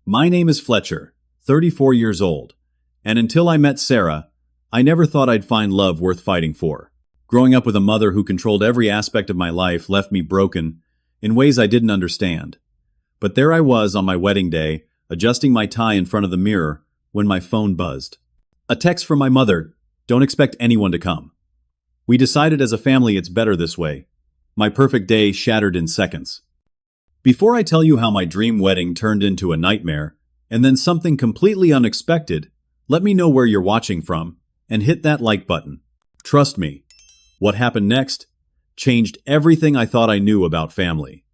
My name is Fletcher, 34 years old, and until I met Sarah, I never thought I'd find love worth fighting for. Growing up with a mother who controlled every aspect of my life left me broken in ways I didn't understand. But there I was on my wedding day, adjusting my tie in front of the mirror, when my phone buzzed. A text from my mother, "Don't expect anyone to come. We decided as a family it's better this way." My perfect day shattered in seconds. Before I tell you how my dream wedding turned into a nightmare, and then something completely unexpected, let me know where you're watching from, and hit that like button. Trust me, what happened next changed everything I thought I knew about family.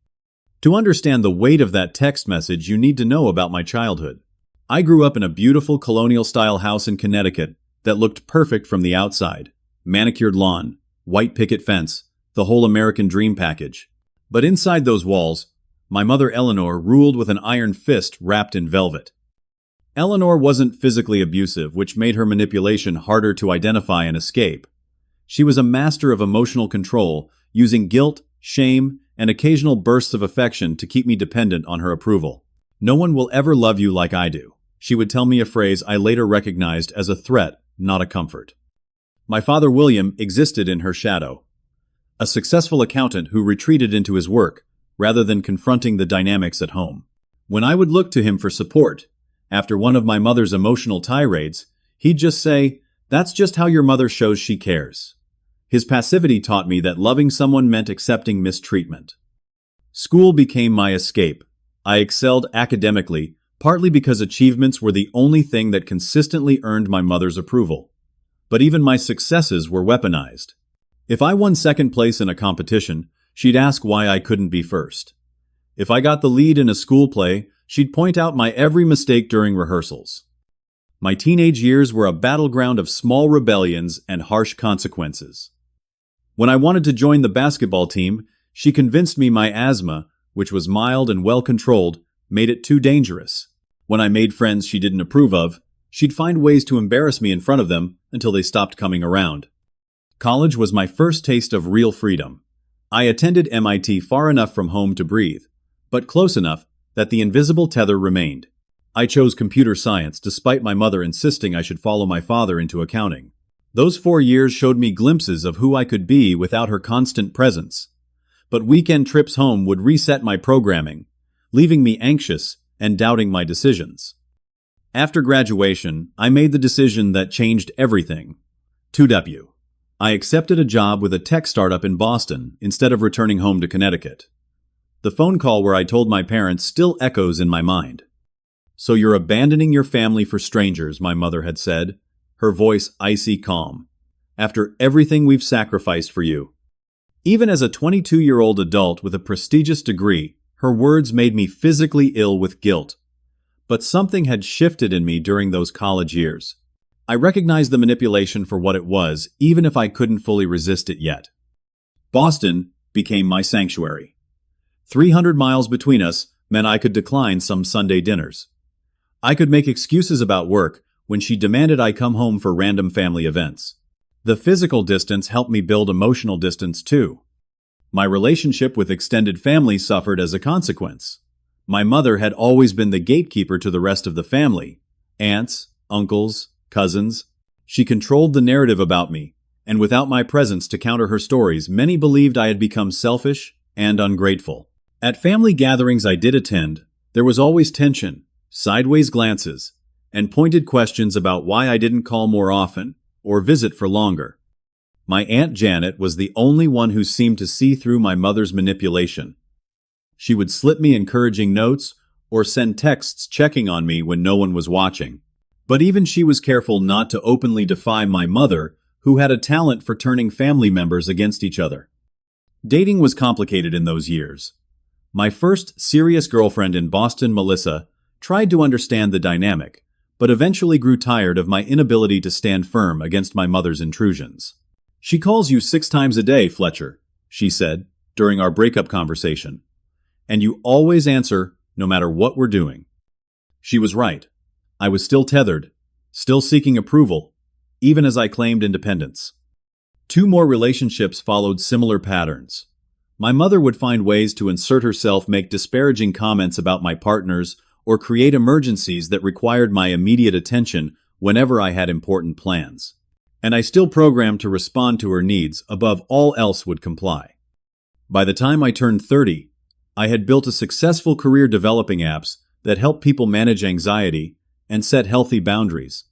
To understand the weight of that text message, you need to know about my childhood. I grew up in a beautiful colonial-style house in Connecticut that looked perfect from the outside. Manicured lawn, white picket fence, the whole American dream package. But inside those walls, my mother Eleanor ruled with an iron fist wrapped in velvet. Eleanor wasn't physically abusive, which made her manipulation harder to identify and escape. She was a master of emotional control, using guilt, shame, and occasional bursts of affection to keep me dependent on her approval. "No one will ever love you like I do," she would tell me, a phrase I later recognized as a threat, not a comfort. My father William existed in her shadow. A successful accountant who retreated into his work, rather than confronting the dynamics at home. When I would look to him for support, after one of my mother's emotional tirades, he'd just say, "That's just how your mother shows she cares." His passivity taught me that loving someone meant accepting mistreatment. School became my escape. I excelled academically, partly because achievements were the only thing that consistently earned my mother's approval. But even my successes were weaponized. If I won second place in a competition, she'd ask why I couldn't be first. If I got the lead in a school play, she'd point out my every mistake during rehearsals. My teenage years were a battleground of small rebellions and harsh consequences. When I wanted to join the basketball team, she convinced me my asthma, which was mild and well-controlled, made it too dangerous. When I made friends she didn't approve of, she'd find ways to embarrass me in front of them until they stopped coming around. College was my first taste of real freedom. I attended MIT far enough from home to breathe, but close enough that the invisible tether remained. I chose computer science despite my mother insisting I should follow my father into accounting. Those 4 years showed me glimpses of who I could be without her constant presence. But weekend trips home would reset my programming, leaving me anxious and doubting my decisions. After graduation, I made the decision that changed everything. 2W. I accepted a job with a tech startup in Boston instead of returning home to Connecticut. The phone call where I told my parents still echoes in my mind. "So you're abandoning your family for strangers," my mother had said, her voice icy calm. "After everything we've sacrificed for you." Even as a 22-year-old adult with a prestigious degree, her words made me physically ill with guilt. But something had shifted in me during those college years. I recognized the manipulation for what it was, even if I couldn't fully resist it yet. Boston became my sanctuary. 300 miles between us meant I could decline some Sunday dinners. I could make excuses about work when she demanded I come home for random family events. The physical distance helped me build emotional distance too. My relationship with extended family suffered as a consequence. My mother had always been the gatekeeper to the rest of the family. Aunts, uncles, cousins. She controlled the narrative about me, and without my presence to counter her stories, many believed I had become selfish and ungrateful. At family gatherings I did attend, there was always tension, sideways glances, and pointed questions about why I didn't call more often or visit for longer. My Aunt Janet was the only one who seemed to see through my mother's manipulation. She would slip me encouraging notes or send texts checking on me when no one was watching. But even she was careful not to openly defy my mother, who had a talent for turning family members against each other. Dating was complicated in those years. My first serious girlfriend in Boston, Melissa, tried to understand the dynamic, but eventually grew tired of my inability to stand firm against my mother's intrusions. "She calls you 6 times a day, Fletcher," she said during our breakup conversation. "And you always answer, no matter what we're doing." She was right. I was still tethered, still seeking approval, even as I claimed independence. 2 more relationships followed similar patterns. My mother would find ways to insert herself, make disparaging comments about my partners, or create emergencies that required my immediate attention whenever I had important plans. And I still programmed to respond to her needs above all else would comply. By the time I turned 30, I had built a successful career developing apps that help people manage anxiety and set healthy boundaries.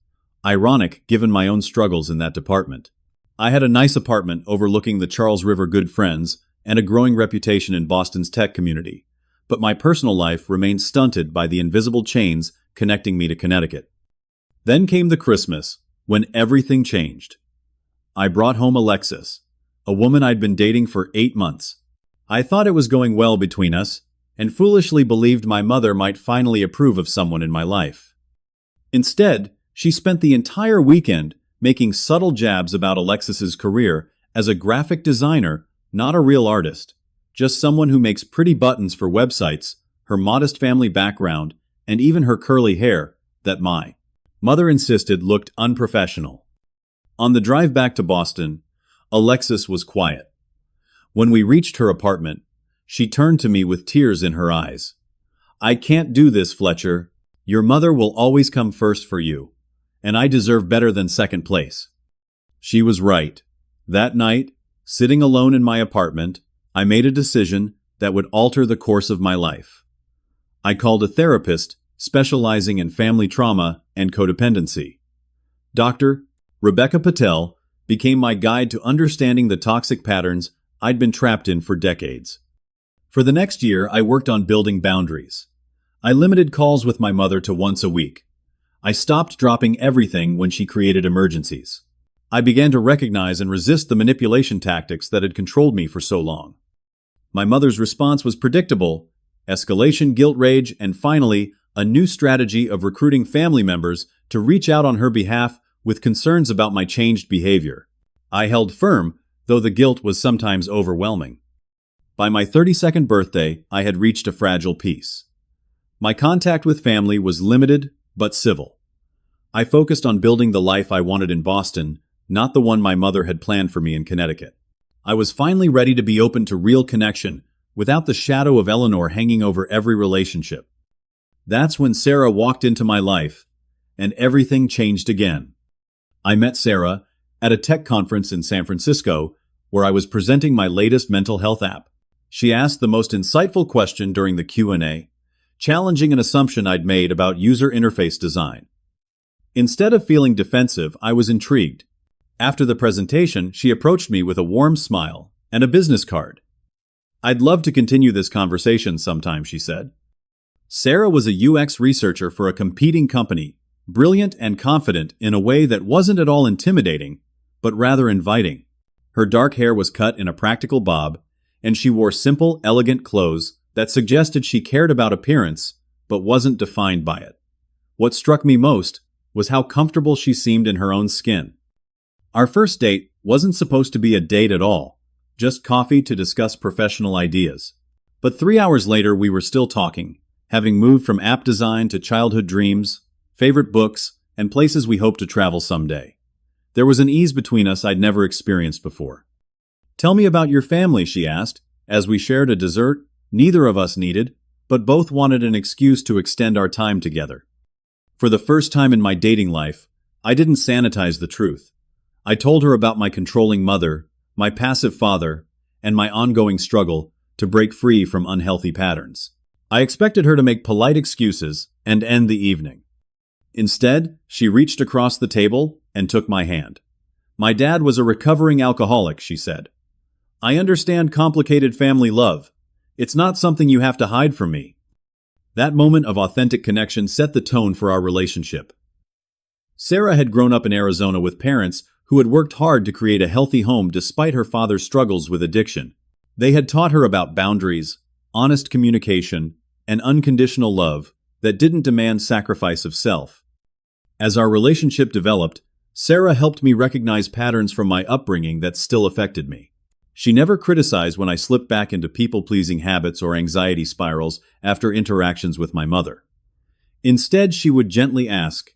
Ironic, given my own struggles in that department. I had a nice apartment overlooking the Charles River Good Friends and a growing reputation in Boston's tech community, but my personal life remained stunted by the invisible chains connecting me to Connecticut. Then came the Christmas, when everything changed. I brought home Alexis, a woman I'd been dating for 8 months. I thought it was going well between us, and foolishly believed my mother might finally approve of someone in my life. Instead, she spent the entire weekend making subtle jabs about Alexis's career as a graphic designer, not a real artist, just someone who makes pretty buttons for websites, her modest family background, and even her curly hair, that my mother insisted looked unprofessional. On the drive back to Boston, Alexis was quiet. When we reached her apartment, she turned to me with tears in her eyes. "I can't do this, Fletcher. Your mother will always come first for you, and I deserve better than second place." She was right. That night, sitting alone in my apartment, I made a decision that would alter the course of my life. I called a therapist specializing in family trauma and codependency. Dr. Rebecca Patel became my guide to understanding the toxic patterns I'd been trapped in for decades. For the next year, I worked on building boundaries. I limited calls with my mother to once a week. I stopped dropping everything when she created emergencies. I began to recognize and resist the manipulation tactics that had controlled me for so long. My mother's response was predictable: escalation, guilt, rage, and finally, a new strategy of recruiting family members to reach out on her behalf with concerns about my changed behavior. I held firm, though the guilt was sometimes overwhelming. By my 32nd birthday, I had reached a fragile peace. My contact with family was limited but civil. I focused on building the life I wanted in Boston, not the one my mother had planned for me in Connecticut. I was finally ready to be open to real connection, without the shadow of Eleanor hanging over every relationship. That's when Sarah walked into my life, and everything changed again. I met Sarah at a tech conference in San Francisco, where I was presenting my latest mental health app. She asked the most insightful question during the Q&A, challenging an assumption I'd made about user interface design. Instead of feeling defensive, I was intrigued. After the presentation, she approached me with a warm smile and a business card. "I'd love to continue this conversation sometime," she said. Sarah was a UX researcher for a competing company, brilliant and confident in a way that wasn't at all intimidating, but rather inviting. Her dark hair was cut in a practical bob, and she wore simple, elegant clothes that suggested she cared about appearance, but wasn't defined by it. What struck me most was how comfortable she seemed in her own skin. Our first date wasn't supposed to be a date at all, just coffee to discuss professional ideas. But 3 hours later, we were still talking, having moved from app design to childhood dreams, favorite books, and places we hope to travel someday. There was an ease between us I'd never experienced before. "Tell me about your family," she asked, as we shared a dessert neither of us needed, but both wanted an excuse to extend our time together. For the first time in my dating life, I didn't sanitize the truth. I told her about my controlling mother, my passive father, and my ongoing struggle to break free from unhealthy patterns. I expected her to make polite excuses and end the evening. Instead, she reached across the table and took my hand. "My dad was a recovering alcoholic," she said. "I understand complicated family love. It's not something you have to hide from me." That moment of authentic connection set the tone for our relationship. Sarah had grown up in Arizona with parents who had worked hard to create a healthy home despite her father's struggles with addiction. They had taught her about boundaries, honest communication, and unconditional love that didn't demand sacrifice of self. As our relationship developed, Sarah helped me recognize patterns from my upbringing that still affected me. She never criticized when I slipped back into people-pleasing habits or anxiety spirals after interactions with my mother. Instead, she would gently ask,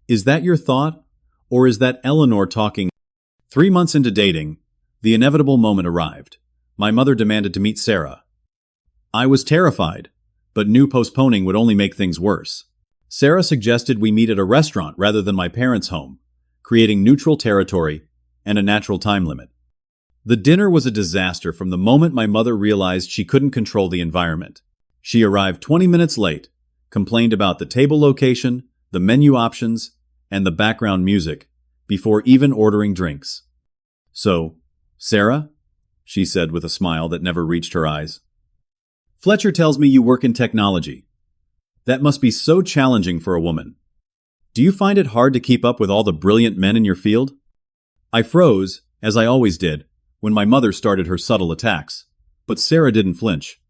"Is that your thought, or is that Eleanor talking?" 3 months into dating, the inevitable moment arrived. My mother demanded to meet Sarah. I was terrified, but knew postponing would only make things worse. Sarah suggested we meet at a restaurant rather than my parents' home, creating neutral territory and a natural time limit. The dinner was a disaster from the moment my mother realized she couldn't control the environment. She arrived 20 minutes late, complained about the table location, the menu options, and the background music, before even ordering drinks. "So, Sarah?" she said with a smile that never reached her eyes. "Fletcher tells me you work in technology. That must be so challenging for a woman. Do you find it hard to keep up with all the brilliant men in your field?" I froze, as I always did, when my mother started her subtle attacks, but Sarah didn't flinch.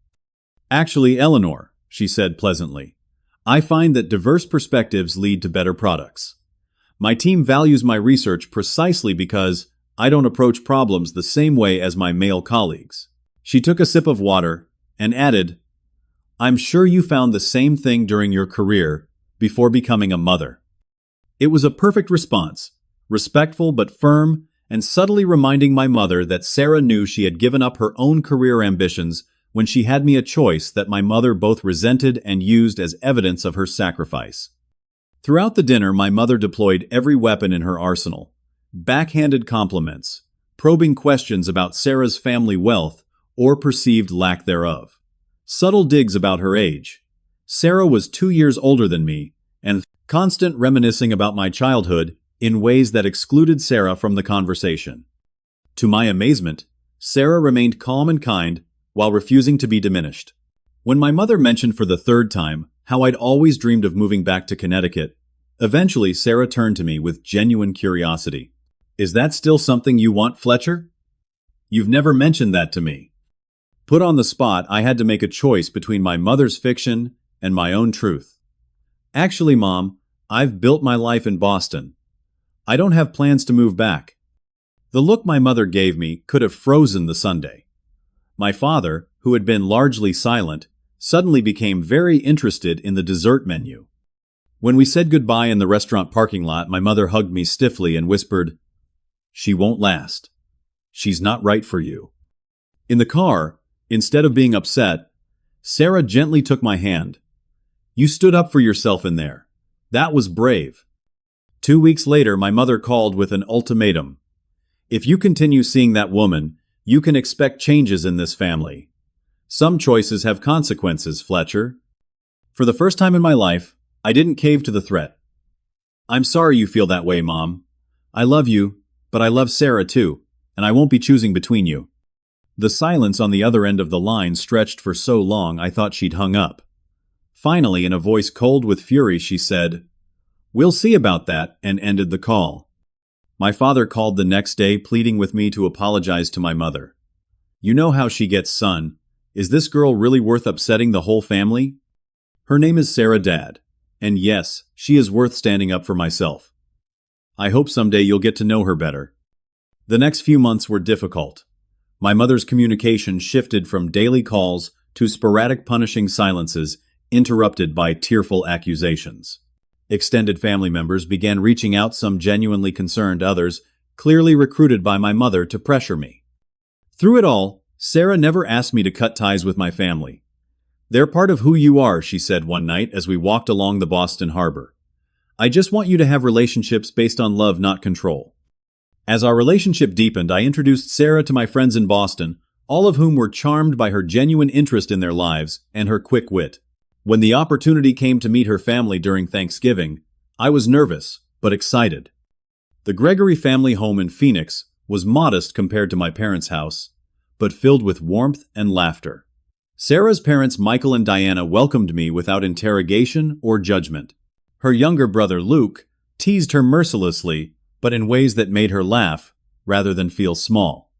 "Actually, Eleanor," she said pleasantly, "I find that diverse perspectives lead to better products. My team values my research precisely because I don't approach problems the same way as my male colleagues." She took a sip of water and added, "I'm sure you found the same thing during your career before becoming a mother." It was a perfect response, respectful but firm, and subtly reminding my mother that Sarah knew she had given up her own career ambitions when she had me a choice that my mother both resented and used as evidence of her sacrifice. Throughout the dinner, my mother deployed every weapon in her arsenal: backhanded compliments, probing questions about Sarah's family wealth or perceived lack thereof, subtle digs about her age. Sarah was 2 years older than me, and constant reminiscing about my childhood in ways that excluded Sarah from the conversation. To my amazement, Sarah remained calm and kind while refusing to be diminished. When my mother mentioned for the third time how I'd always dreamed of moving back to Connecticut, eventually Sarah turned to me with genuine curiosity. "Is that still something you want, Fletcher? You've never mentioned that to me." Put on the spot, I had to make a choice between my mother's fiction and my own truth. "Actually, Mom, I've built my life in Boston. I don't have plans to move back." The look my mother gave me could have frozen the sundae. My father, who had been largely silent, suddenly became very interested in the dessert menu. When we said goodbye in the restaurant parking lot, my mother hugged me stiffly and whispered, "She won't last. She's not right for you." In the car, instead of being upset, Sarah gently took my hand. "You stood up for yourself in there. That was brave." 2 weeks later, my mother called with an ultimatum. "If you continue seeing that woman, you can expect changes in this family. Some choices have consequences, Fletcher." For the first time in my life, I didn't cave to the threat. "I'm sorry you feel that way, Mom. I love you, but I love Sarah too, and I won't be choosing between you." The silence on the other end of the line stretched for so long I thought she'd hung up. Finally, in a voice cold with fury, she said, "We'll see about that," and ended the call. My father called the next day, pleading with me to apologize to my mother. "You know how she gets, son. Is this girl really worth upsetting the whole family? Her name is Sarah, Dad. And yes, she is worth standing up for myself. I hope someday you'll get to know her better." The next few months were difficult. My mother's communication shifted from daily calls to sporadic punishing silences, interrupted by tearful accusations. Extended family members began reaching out, some genuinely concerned, others clearly recruited by my mother to pressure me. Through it all, Sarah never asked me to cut ties with my family. "They're part of who you are," she said one night as we walked along the Boston Harbor. "I just want you to have relationships based on love, not control." As our relationship deepened, I introduced Sarah to my friends in Boston, all of whom were charmed by her genuine interest in their lives and her quick wit. When the opportunity came to meet her family during Thanksgiving, I was nervous, but excited. The Gregory family home in Phoenix was modest compared to my parents' house, but filled with warmth and laughter. Sarah's parents, Michael and Diana, welcomed me without interrogation or judgment. Her younger brother, Luke, teased her mercilessly, but in ways that made her laugh rather than feel small.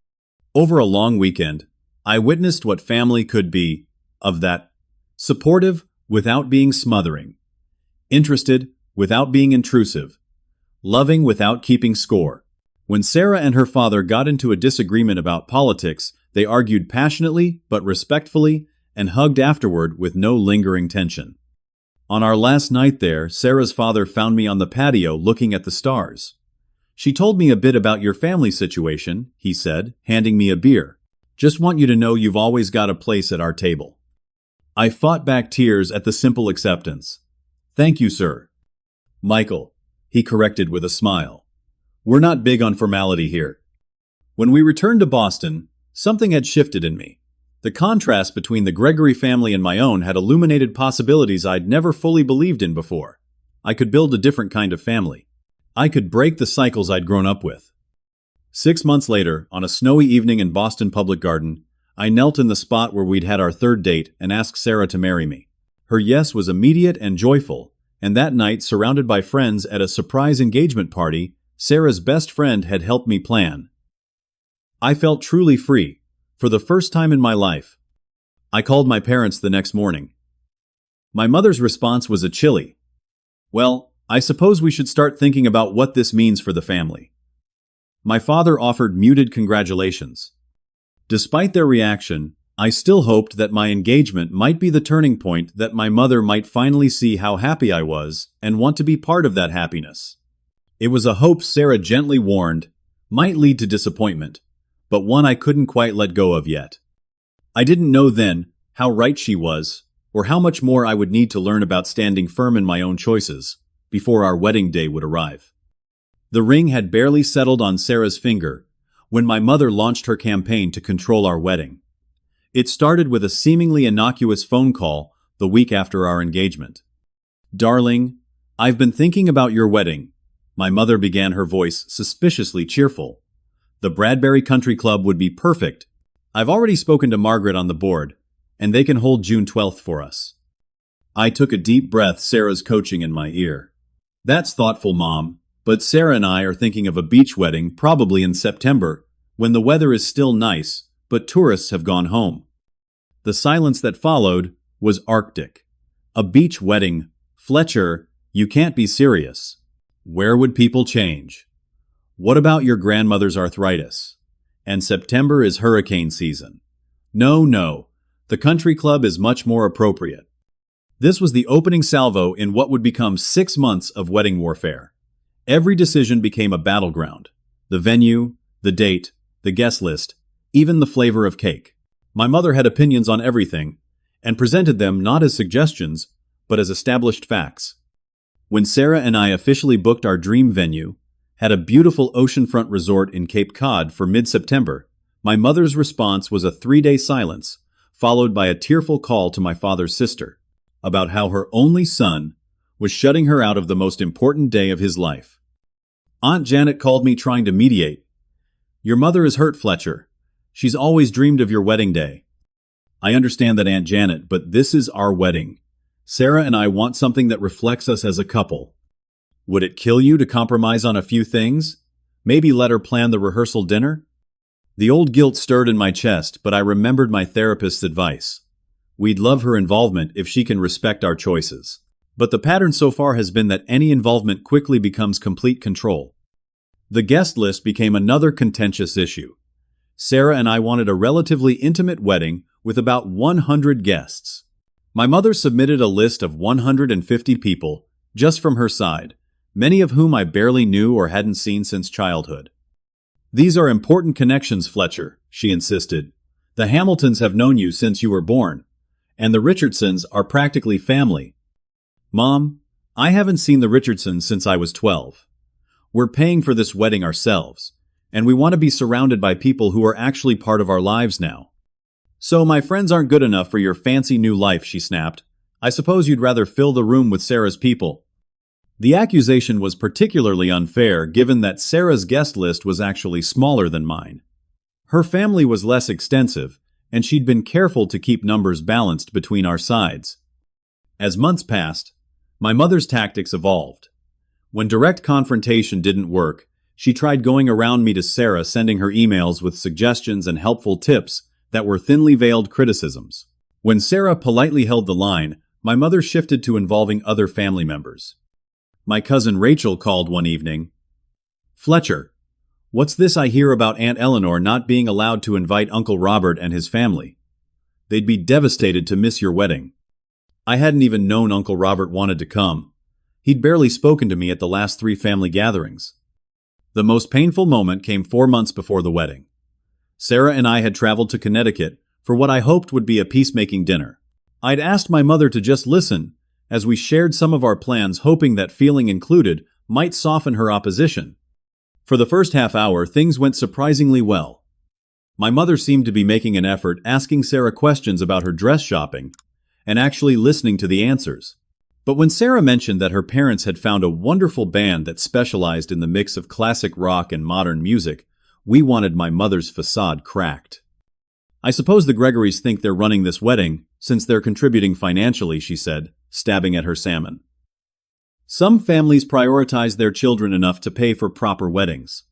Over a long weekend, I witnessed what family could be, of that: supportive without being smothering, interested without being intrusive, loving without keeping score. When Sarah and her father got into a disagreement about politics, they argued passionately but respectfully and hugged afterward with no lingering tension. On our last night there, Sarah's father found me on the patio looking at the stars. "She told me a bit about your family situation," he said, handing me a beer. "Just want you to know you've always got a place at our table." I fought back tears at the simple acceptance. "Thank you, sir." "Michael," he corrected with a smile. "We're not big on formality here." When we returned to Boston, something had shifted in me. The contrast between the Gregory family and my own had illuminated possibilities I'd never fully believed in before. I could build a different kind of family. I could break the cycles I'd grown up with. 6 months later, on a snowy evening in Boston Public Garden, I knelt in the spot where we'd had our third date and asked Sarah to marry me. Her yes was immediate and joyful, and that night, surrounded by friends at a surprise engagement party Sarah's best friend had helped me plan, I felt truly free, for the first time in my life. I called my parents the next morning. My mother's response was a chilly, "Well, I suppose we should start thinking about what this means for the family." My father offered muted congratulations. Despite their reaction, I still hoped that my engagement might be the turning point, that my mother might finally see how happy I was and want to be part of that happiness. It was a hope Sarah gently warned might lead to disappointment, but one I couldn't quite let go of yet. I didn't know then how right she was, or how much more I would need to learn about standing firm in my own choices before our wedding day would arrive. The ring had barely settled on Sarah's finger when my mother launched her campaign to control our wedding. It started with a seemingly innocuous phone call the week after our engagement. "Darling, I've been thinking about your wedding," my mother began, her voice suspiciously cheerful. "The Bradbury Country Club would be perfect. I've already spoken to Margaret on the board, and they can hold June 12th for us." I took a deep breath, Sarah's coaching in my ear. "That's thoughtful, Mom, but Sarah and I are thinking of a beach wedding, probably in September, when the weather is still nice, but tourists have gone home." The silence that followed was arctic. "A beach wedding? Fletcher, you can't be serious. Where would people change? What about your grandmother's arthritis? And September is hurricane season. No, no, the country club is much more appropriate." This was the opening salvo in what would become 6 months of wedding warfare. Every decision became a battleground. The venue, the date, the guest list, even the flavor of cake. My mother had opinions on everything, and presented them not as suggestions, but as established facts. When Sarah and I officially booked our dream venue, had a beautiful oceanfront resort in Cape Cod for mid-September, my mother's response was a 3-day silence, followed by a tearful call to my father's sister, about how her only son was shutting her out of the most important day of his life. Aunt Janet called me, trying to mediate. "Your mother is hurt, Fletcher. She's always dreamed of your wedding day." "I understand that, Aunt Janet, but this is our wedding. Sarah and I want something that reflects us as a couple. Would it kill you to compromise on a few things? Maybe let her plan the rehearsal dinner?" The old guilt stirred in my chest, but I remembered my therapist's advice. We'd love her involvement if she can respect our choices. But the pattern so far has been that any involvement quickly becomes complete control. The guest list became another contentious issue. Sarah and I wanted a relatively intimate wedding with about 100 guests. My mother submitted a list of 150 people, just from her side, many of whom I barely knew or hadn't seen since childhood. "These are important connections, Fletcher," she insisted. "The Hamiltons have known you since you were born, and the Richardsons are practically family." "Mom, I haven't seen the Richardsons since I was 12. We're paying for this wedding ourselves, and we want to be surrounded by people who are actually part of our lives now." "So my friends aren't good enough for your fancy new life," she snapped. "I suppose you'd rather fill the room with Sarah's people." The accusation was particularly unfair, given that Sarah's guest list was actually smaller than mine. Her family was less extensive, and she'd been careful to keep numbers balanced between our sides. As months passed, my mother's tactics evolved. When direct confrontation didn't work, she tried going around me to Sarah, sending her emails with suggestions and helpful tips that were thinly veiled criticisms. When Sarah politely held the line, my mother shifted to involving other family members. My cousin Rachel called one evening. "Fletcher, what's this I hear about Aunt Eleanor not being allowed to invite Uncle Robert and his family? They'd be devastated to miss your wedding." I hadn't even known Uncle Robert wanted to come. He'd barely spoken to me at the last 3 family gatherings. The most painful moment came 4 months before the wedding. Sarah and I had traveled to Connecticut for what I hoped would be a peacemaking dinner. I'd asked my mother to just listen, as we shared some of our plans, hoping that feeling included might soften her opposition. For the first half hour, things went surprisingly well. My mother seemed to be making an effort, asking Sarah questions about her dress shopping, and actually listening to the answers. But when Sarah mentioned that her parents had found a wonderful band that specialized in the mix of classic rock and modern music, we wanted my mother's facade cracked. "I suppose the Gregorys think they're running this wedding, since they're contributing financially," she said, stabbing at her salmon. "Some families prioritize their children enough to pay for proper weddings."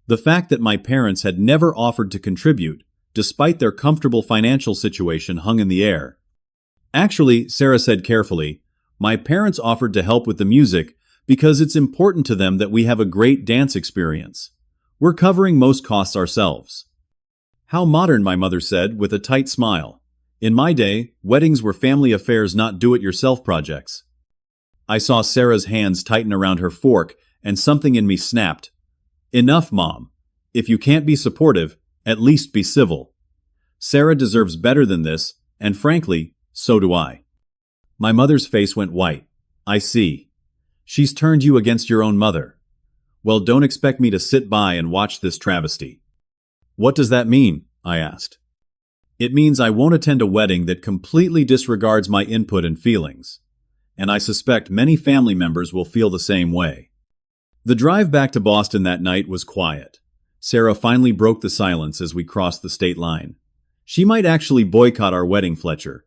The fact that my parents had never offered to contribute, despite their comfortable financial situation, hung in the air. "Actually," Sarah said carefully, "my parents offered to help with the music because it's important to them that we have a great dance experience. We're covering most costs ourselves." "How modern," my mother said with a tight smile. "In my day, weddings were family affairs, not do-it-yourself projects." I saw Sarah's hands tighten around her fork, and something in me snapped. "Enough, Mom. If you can't be supportive, at least be civil. Sarah deserves better than this, and frankly, so do I." My mother's face went white. "I see. She's turned you against your own mother. Well, don't expect me to sit by and watch this travesty." "What does that mean?" I asked. "It means I won't attend a wedding that completely disregards my input and feelings. And I suspect many family members will feel the same way." The drive back to Boston that night was quiet. Sarah finally broke the silence as we crossed the state line. "She might actually boycott our wedding, Fletcher."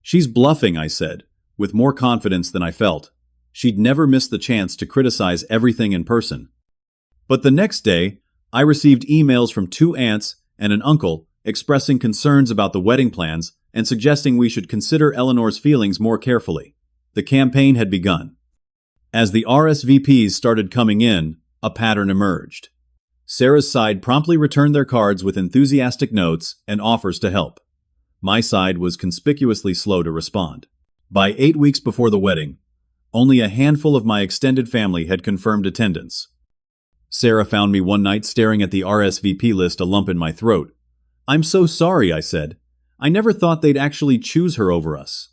"She's bluffing," I said, with more confidence than I felt. She'd never miss the chance to criticize everything in person. But the next day, I received emails from 2 aunts and an uncle expressing concerns about the wedding plans and suggesting we should consider Eleanor's feelings more carefully. The campaign had begun. As the RSVPs started coming in, a pattern emerged. Sarah's side promptly returned their cards with enthusiastic notes and offers to help. My side was conspicuously slow to respond. By 8 weeks before the wedding, only a handful of my extended family had confirmed attendance. Sarah found me one night staring at the RSVP list, a lump in my throat. "I'm so sorry," I said. "I never thought they'd actually choose her over us."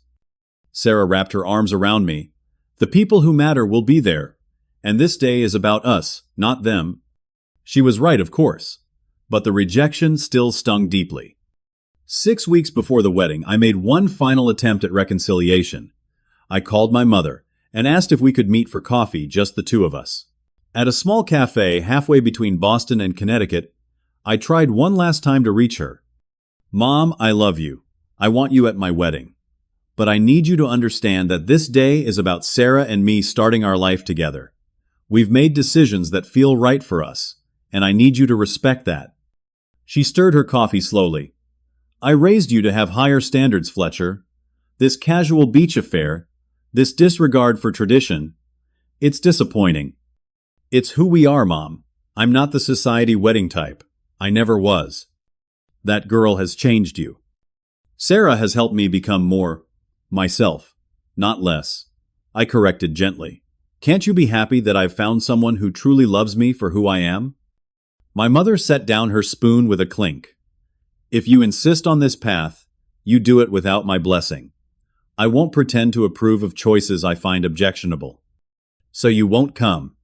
Sarah wrapped her arms around me. "The people who matter will be there, and this day is about us, not them." She was right, of course, but the rejection still stung deeply. 6 weeks before the wedding, I made one final attempt at reconciliation. I called my mother and asked if we could meet for coffee, just the two of us. At a small cafe halfway between Boston and Connecticut, I tried one last time to reach her. "Mom, I love you. I want you at my wedding. But I need you to understand that this day is about Sarah and me starting our life together. We've made decisions that feel right for us, and I need you to respect that." She stirred her coffee slowly. "I raised you to have higher standards, Fletcher. This casual beach affair, this disregard for tradition, it's disappointing." "It's who we are, Mom. I'm not the society wedding type. I never was. That girl has changed you. Sarah has helped me become more myself, not less." I corrected gently. "Can't you be happy that I've found someone who truly loves me for who I am?" My mother set down her spoon with a clink. "If you insist on this path, you do it without my blessing. I won't pretend to approve of choices I find objectionable." "So you won't come?"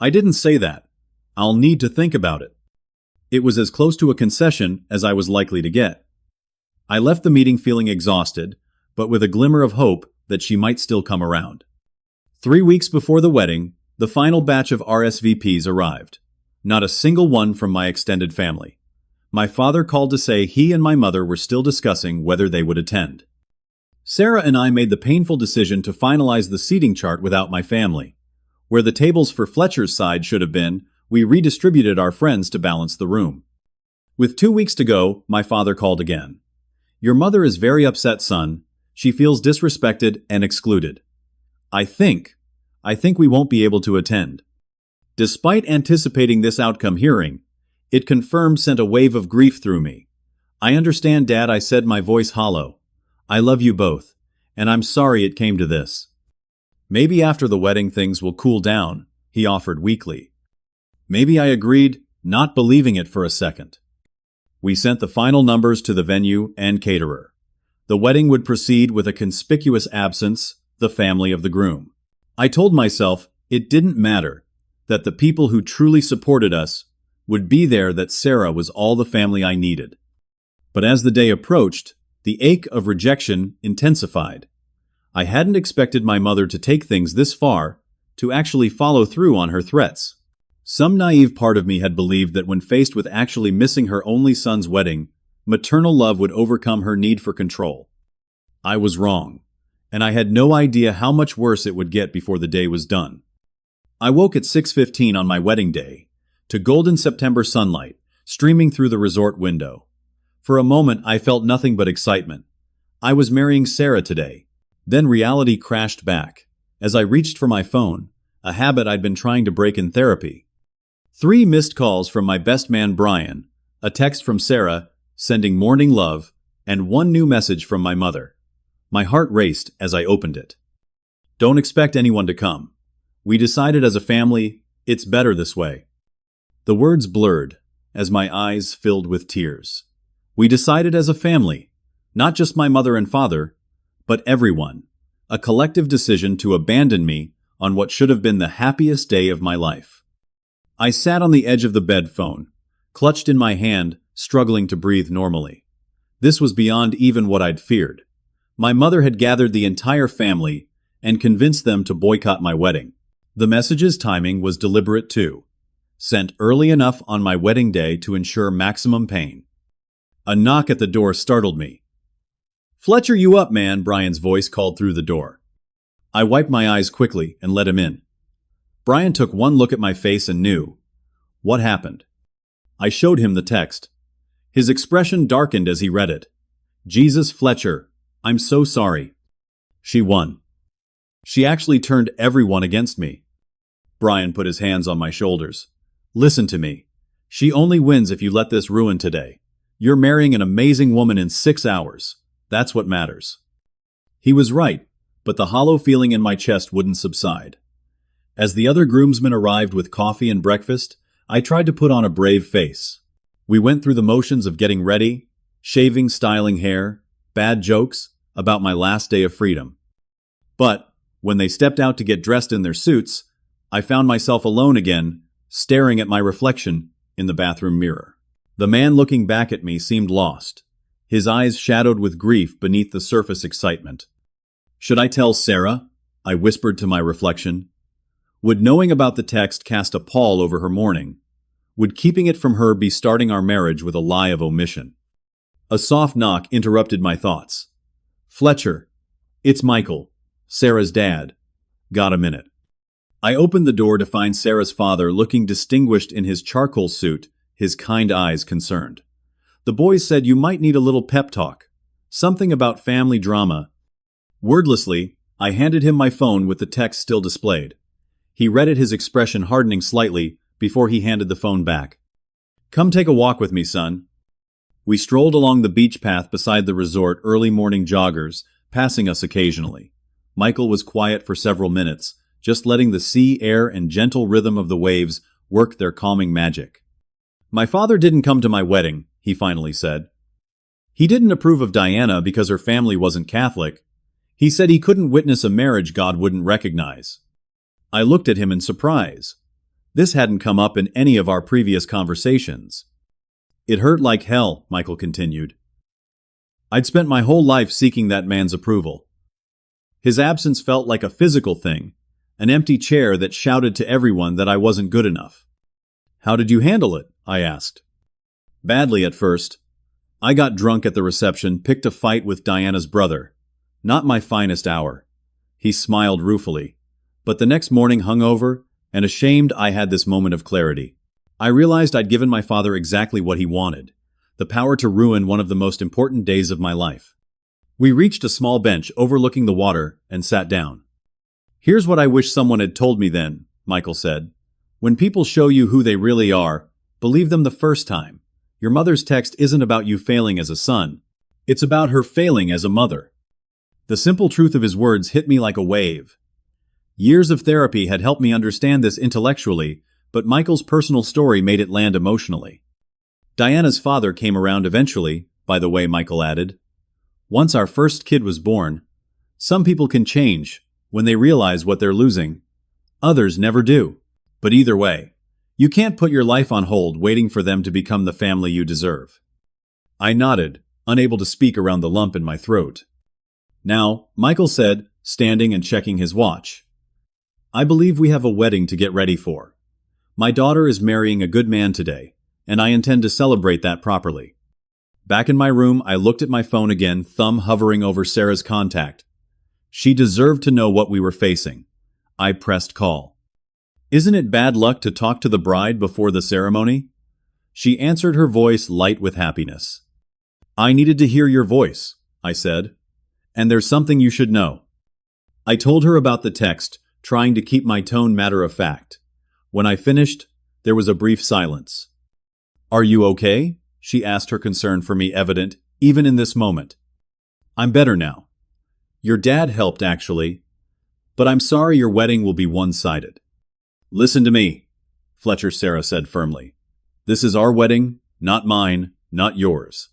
"I didn't say that. I'll need to think about it." It was as close to a concession as I was likely to get. I left the meeting feeling exhausted, but with a glimmer of hope that she might still come around. 3 weeks before the wedding, the final batch of RSVPs arrived. Not a single one from my extended family. My father called to say he and my mother were still discussing whether they would attend. Sarah and I made the painful decision to finalize the seating chart without my family. Where the tables for Fletcher's side should have been, we redistributed our friends to balance the room. With 2 weeks to go, my father called again. "Your mother is very upset, son. She feels disrespected and excluded. I think we won't be able to attend." Despite anticipating this outcome hearing, it confirmed sent a wave of grief through me. "I understand, Dad," I said, my voice hollow. "I love you both, and I'm sorry it came to this." "Maybe after the wedding things will cool down," he offered weakly. Maybe I agreed, not believing it for a second. We sent the final numbers to the venue and caterer. The wedding would proceed with a conspicuous absence, the family of the groom. I told myself it didn't matter, that the people who truly supported us would be there, that Sarah was all the family I needed. But as the day approached, the ache of rejection intensified. I hadn't expected my mother to take things this far, to actually follow through on her threats. Some naive part of me had believed that when faced with actually missing her only son's wedding, maternal love would overcome her need for control. I was wrong, and I had no idea how much worse it would get before the day was done. I woke at 6:15 on my wedding day, to golden September sunlight streaming through the resort window. For a moment I felt nothing but excitement. I was marrying Sarah today. Then reality crashed back, as I reached for my phone, a habit I'd been trying to break in therapy. 3 missed calls from my best man Brian, a text from Sarah sending morning love, and 1 new message from my mother. My heart raced as I opened it. Don't expect anyone to come. We decided as a family, it's better this way. The words blurred as my eyes filled with tears. We decided as a family, not just my mother and father, but everyone. A collective decision to abandon me on what should have been the happiest day of my life. I sat on the edge of the bed, phone clutched in my hand, struggling to breathe normally. This was beyond even what I'd feared. My mother had gathered the entire family and convinced them to boycott my wedding. The message's timing was deliberate too, sent early enough on my wedding day to ensure maximum pain. A knock at the door startled me. "Fletcher, you up, man?" Brian's voice called through the door. I wiped my eyes quickly and let him in. Brian took one look at my face and knew. What happened? I showed him the text. His expression darkened as he read it. "Jesus, Fletcher, I'm so sorry. She won. She actually turned everyone against me." Brian put his hands on my shoulders. "Listen to me. She only wins if you let this ruin today. You're marrying an amazing woman in 6 hours. That's what matters." He was right, but the hollow feeling in my chest wouldn't subside. As the other groomsmen arrived with coffee and breakfast, I tried to put on a brave face. We went through the motions of getting ready, shaving, styling hair, bad jokes about my last day of freedom. But when they stepped out to get dressed in their suits, I found myself alone again, staring at my reflection in the bathroom mirror. The man looking back at me seemed lost, his eyes shadowed with grief beneath the surface excitement. "Should I tell Sarah?" I whispered to my reflection. Would knowing about the text cast a pall over her mourning? Would keeping it from her be starting our marriage with a lie of omission? A soft knock interrupted my thoughts. "Fletcher, it's Michael, Sarah's dad. Got a minute?" I opened the door to find Sarah's father looking distinguished in his charcoal suit, his kind eyes concerned. "The boys said you might need a little pep talk. Something about family drama." Wordlessly, I handed him my phone with the text still displayed. He read it, his expression hardening slightly before he handed the phone back. "Come take a walk with me, son." We strolled along the beach path beside the resort, early morning joggers passing us occasionally. Michael was quiet for several minutes, just letting the sea air and gentle rhythm of the waves work their calming magic. "My father didn't come to my wedding," he finally said. "He didn't approve of Diana because her family wasn't Catholic. He said he couldn't witness a marriage God wouldn't recognize." I looked at him in surprise. This hadn't come up in any of our previous conversations. "It hurt like hell," Michael continued. "I'd spent my whole life seeking that man's approval. His absence felt like a physical thing, an empty chair that shouted to everyone that I wasn't good enough." "How did you handle it?" I asked. "Badly at first. I got drunk at the reception, picked a fight with Diana's brother. Not my finest hour." He smiled ruefully. "But the next morning, hungover and ashamed, I had this moment of clarity. I realized I'd given my father exactly what he wanted, the power to ruin one of the most important days of my life." We reached a small bench overlooking the water and sat down. "Here's what I wish someone had told me then," Michael said. "When people show you who they really are, believe them the first time. Your mother's text isn't about you failing as a son. It's about her failing as a mother." The simple truth of his words hit me like a wave. Years of therapy had helped me understand this intellectually, but Michael's personal story made it land emotionally. "Diana's father came around eventually, by the way," Michael added. Once our first kid was born, some people can change when they realize what they're losing. Others never do. But either way, you can't put your life on hold waiting for them to become the family you deserve. I nodded, unable to speak around the lump in my throat. Now, Michael said, standing and checking his watch. I believe we have a wedding to get ready for. My daughter is marrying a good man today, and I intend to celebrate that properly. Back in my room, I looked at my phone again, thumb hovering over Sarah's contact. She deserved to know what we were facing. I pressed call. Isn't it bad luck to talk to the bride before the ceremony? She answered, her voice light with happiness. I needed to hear your voice, I said. And there's something you should know. I told her about the text, trying to keep my tone matter-of-fact. When I finished, there was a brief silence. Are you okay? She asked, her concern for me evident, even in this moment. I'm better now. Your dad helped, actually. But I'm sorry your wedding will be one-sided. Listen to me, Fletcher Sarah said firmly. This is our wedding, not mine, not yours.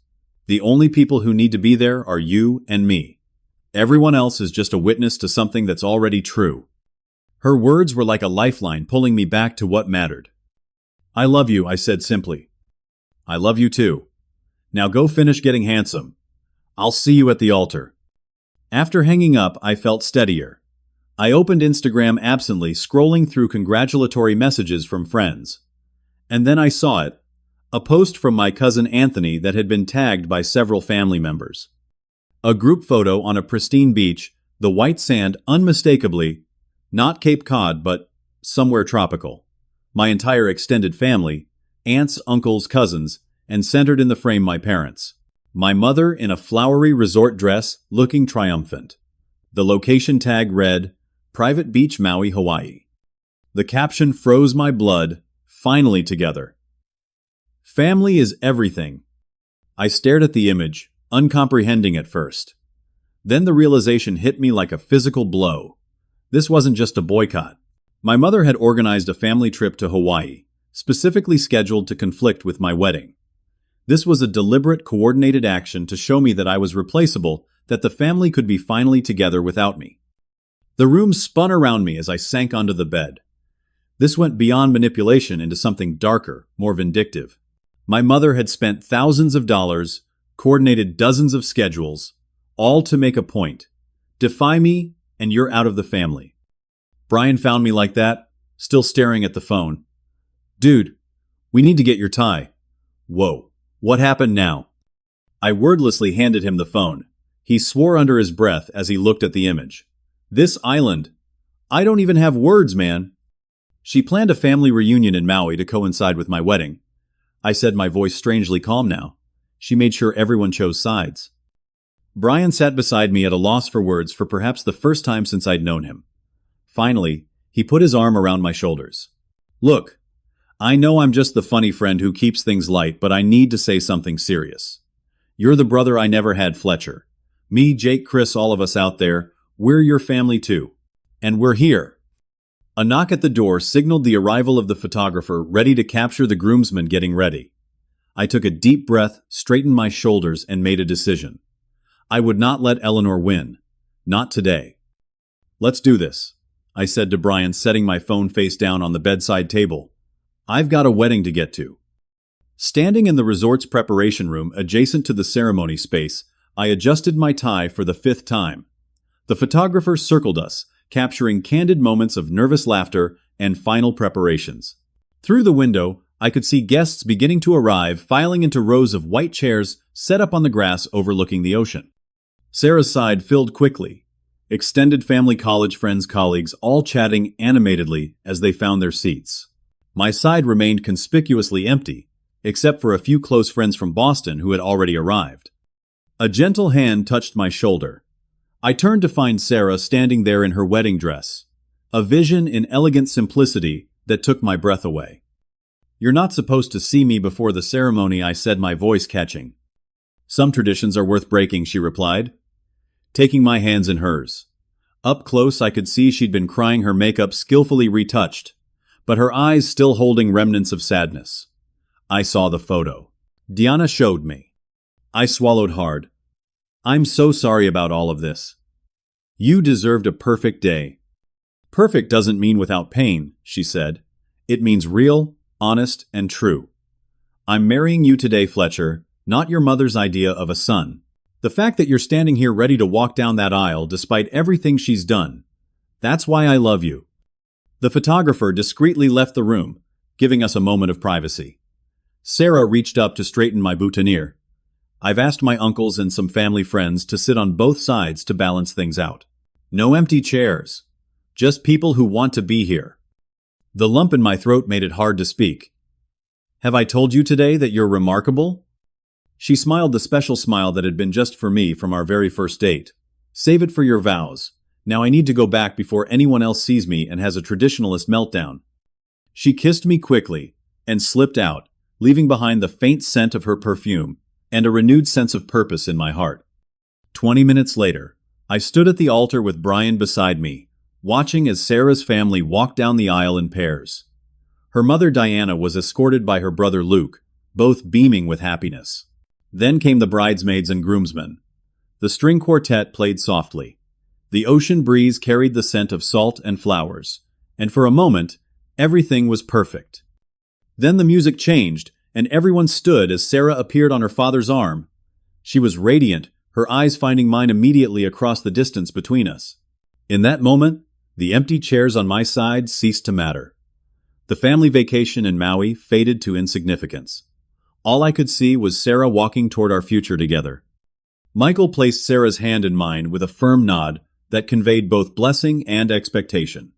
The only people who need to be there are you and me. Everyone else is just a witness to something that's already true. Her words were like a lifeline pulling me back to what mattered. I love you, I said simply. I love you too. Now go finish getting handsome. I'll see you at the altar. After hanging up, I felt steadier. I opened Instagram absently, scrolling through congratulatory messages from friends. And then I saw it, a post from my cousin Anthony that had been tagged by several family members. A group photo on a pristine beach, the white sand unmistakably, not Cape Cod, but somewhere tropical. My entire extended family, aunts, uncles, cousins, and centered in the frame my parents. My mother in a flowery resort dress, looking triumphant. The location tag read, Private Beach, Maui, Hawaii. The caption froze my blood, finally together. Family is everything. I stared at the image, uncomprehending at first. Then the realization hit me like a physical blow. This wasn't just a boycott. My mother had organized a family trip to Hawaii, specifically scheduled to conflict with my wedding. This was a deliberate, coordinated action to show me that I was replaceable, that the family could be finally together without me. The room spun around me as I sank onto the bed. This went beyond manipulation into something darker, more vindictive. My mother had spent thousands of dollars, coordinated dozens of schedules, all to make a point. Defy me, and you're out of the family. Brian found me like that, still staring at the phone. Dude, we need to get your tie. Whoa, what happened now? I wordlessly handed him the phone. He swore under his breath as he looked at the image. This island. I don't even have words, man. She planned a family reunion in Maui to coincide with my wedding. I said, my voice strangely calm now. She made sure everyone chose sides. Brian sat beside me at a loss for words for perhaps the first time since I'd known him. Finally, he put his arm around my shoulders. Look, I know I'm just the funny friend who keeps things light, but I need to say something serious. You're the brother I never had, Fletcher. Me, Jake, Chris, all of us out there, we're your family too. And we're here. A knock at the door signaled the arrival of the photographer ready to capture the groomsmen getting ready. I took a deep breath, straightened my shoulders, and made a decision. I would not let Eleanor win. Not today. Let's do this, I said to Brian, setting my phone face down on the bedside table. I've got a wedding to get to. Standing in the resort's preparation room adjacent to the ceremony space, I adjusted my tie for the 5th time. The photographer circled us, capturing candid moments of nervous laughter and final preparations. Through the window, I could see guests beginning to arrive, filing into rows of white chairs set up on the grass overlooking the ocean. Sarah's side filled quickly. Extended family, college friends, colleagues, all chatting animatedly as they found their seats. My side remained conspicuously empty, except for a few close friends from Boston who had already arrived. A gentle hand touched my shoulder. I turned to find Sarah standing there in her wedding dress, a vision in elegant simplicity that took my breath away. You're not supposed to see me before the ceremony, I said, my voice catching. Some traditions are worth breaking, she replied, taking my hands in hers. Up close, I could see she'd been crying, her makeup skillfully retouched, but her eyes still holding remnants of sadness. I saw the photo. Diana showed me. I swallowed hard. I'm so sorry about all of this. You deserved a perfect day. Perfect doesn't mean without pain, she said. It means real, honest, and true. I'm marrying you today, Fletcher, not your mother's idea of a son. The fact that you're standing here ready to walk down that aisle despite everything she's done, that's why I love you. The photographer discreetly left the room, giving us a moment of privacy. Sarah reached up to straighten my boutonniere. I've asked my uncles and some family friends to sit on both sides to balance things out. No empty chairs. Just people who want to be here. The lump in my throat made it hard to speak. Have I told you today that you're remarkable? She smiled the special smile that had been just for me from our very first date. Save it for your vows. Now I need to go back before anyone else sees me and has a traditionalist meltdown. She kissed me quickly and slipped out, leaving behind the faint scent of her perfume and a renewed sense of purpose in my heart. 20 minutes later, I stood at the altar with Brian beside me, watching as Sarah's family walked down the aisle in pairs. Her mother Diana was escorted by her brother Luke, both beaming with happiness. Then came the bridesmaids and groomsmen. The string quartet played softly. The ocean breeze carried the scent of salt and flowers, and for a moment, everything was perfect. Then the music changed, and everyone stood as Sarah appeared on her father's arm. She was radiant, her eyes finding mine immediately across the distance between us. In that moment, the empty chairs on my side ceased to matter. The family vacation in Maui faded to insignificance. All I could see was Sarah walking toward our future together. Michael placed Sarah's hand in mine with a firm nod that conveyed both blessing and expectation.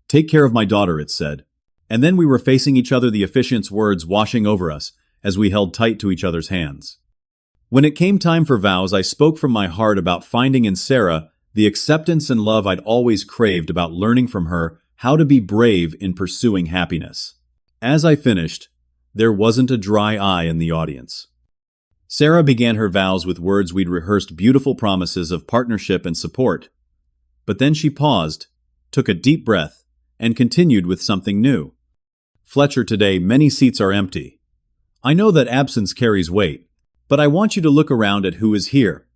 Take care of my daughter, it said. And then we were facing each other, the officiant's words washing over us as we held tight to each other's hands. When it came time for vows, I spoke from my heart about finding in Sarah the acceptance and love I'd always craved, about learning from her how to be brave in pursuing happiness. As I finished, there wasn't a dry eye in the audience. Sarah began her vows with words we'd rehearsed, beautiful promises of partnership and support. But then she paused, took a deep breath, and continued with something new. Fletcher, today many seats are empty. I know that absence carries weight, but I want you to look around at who is here.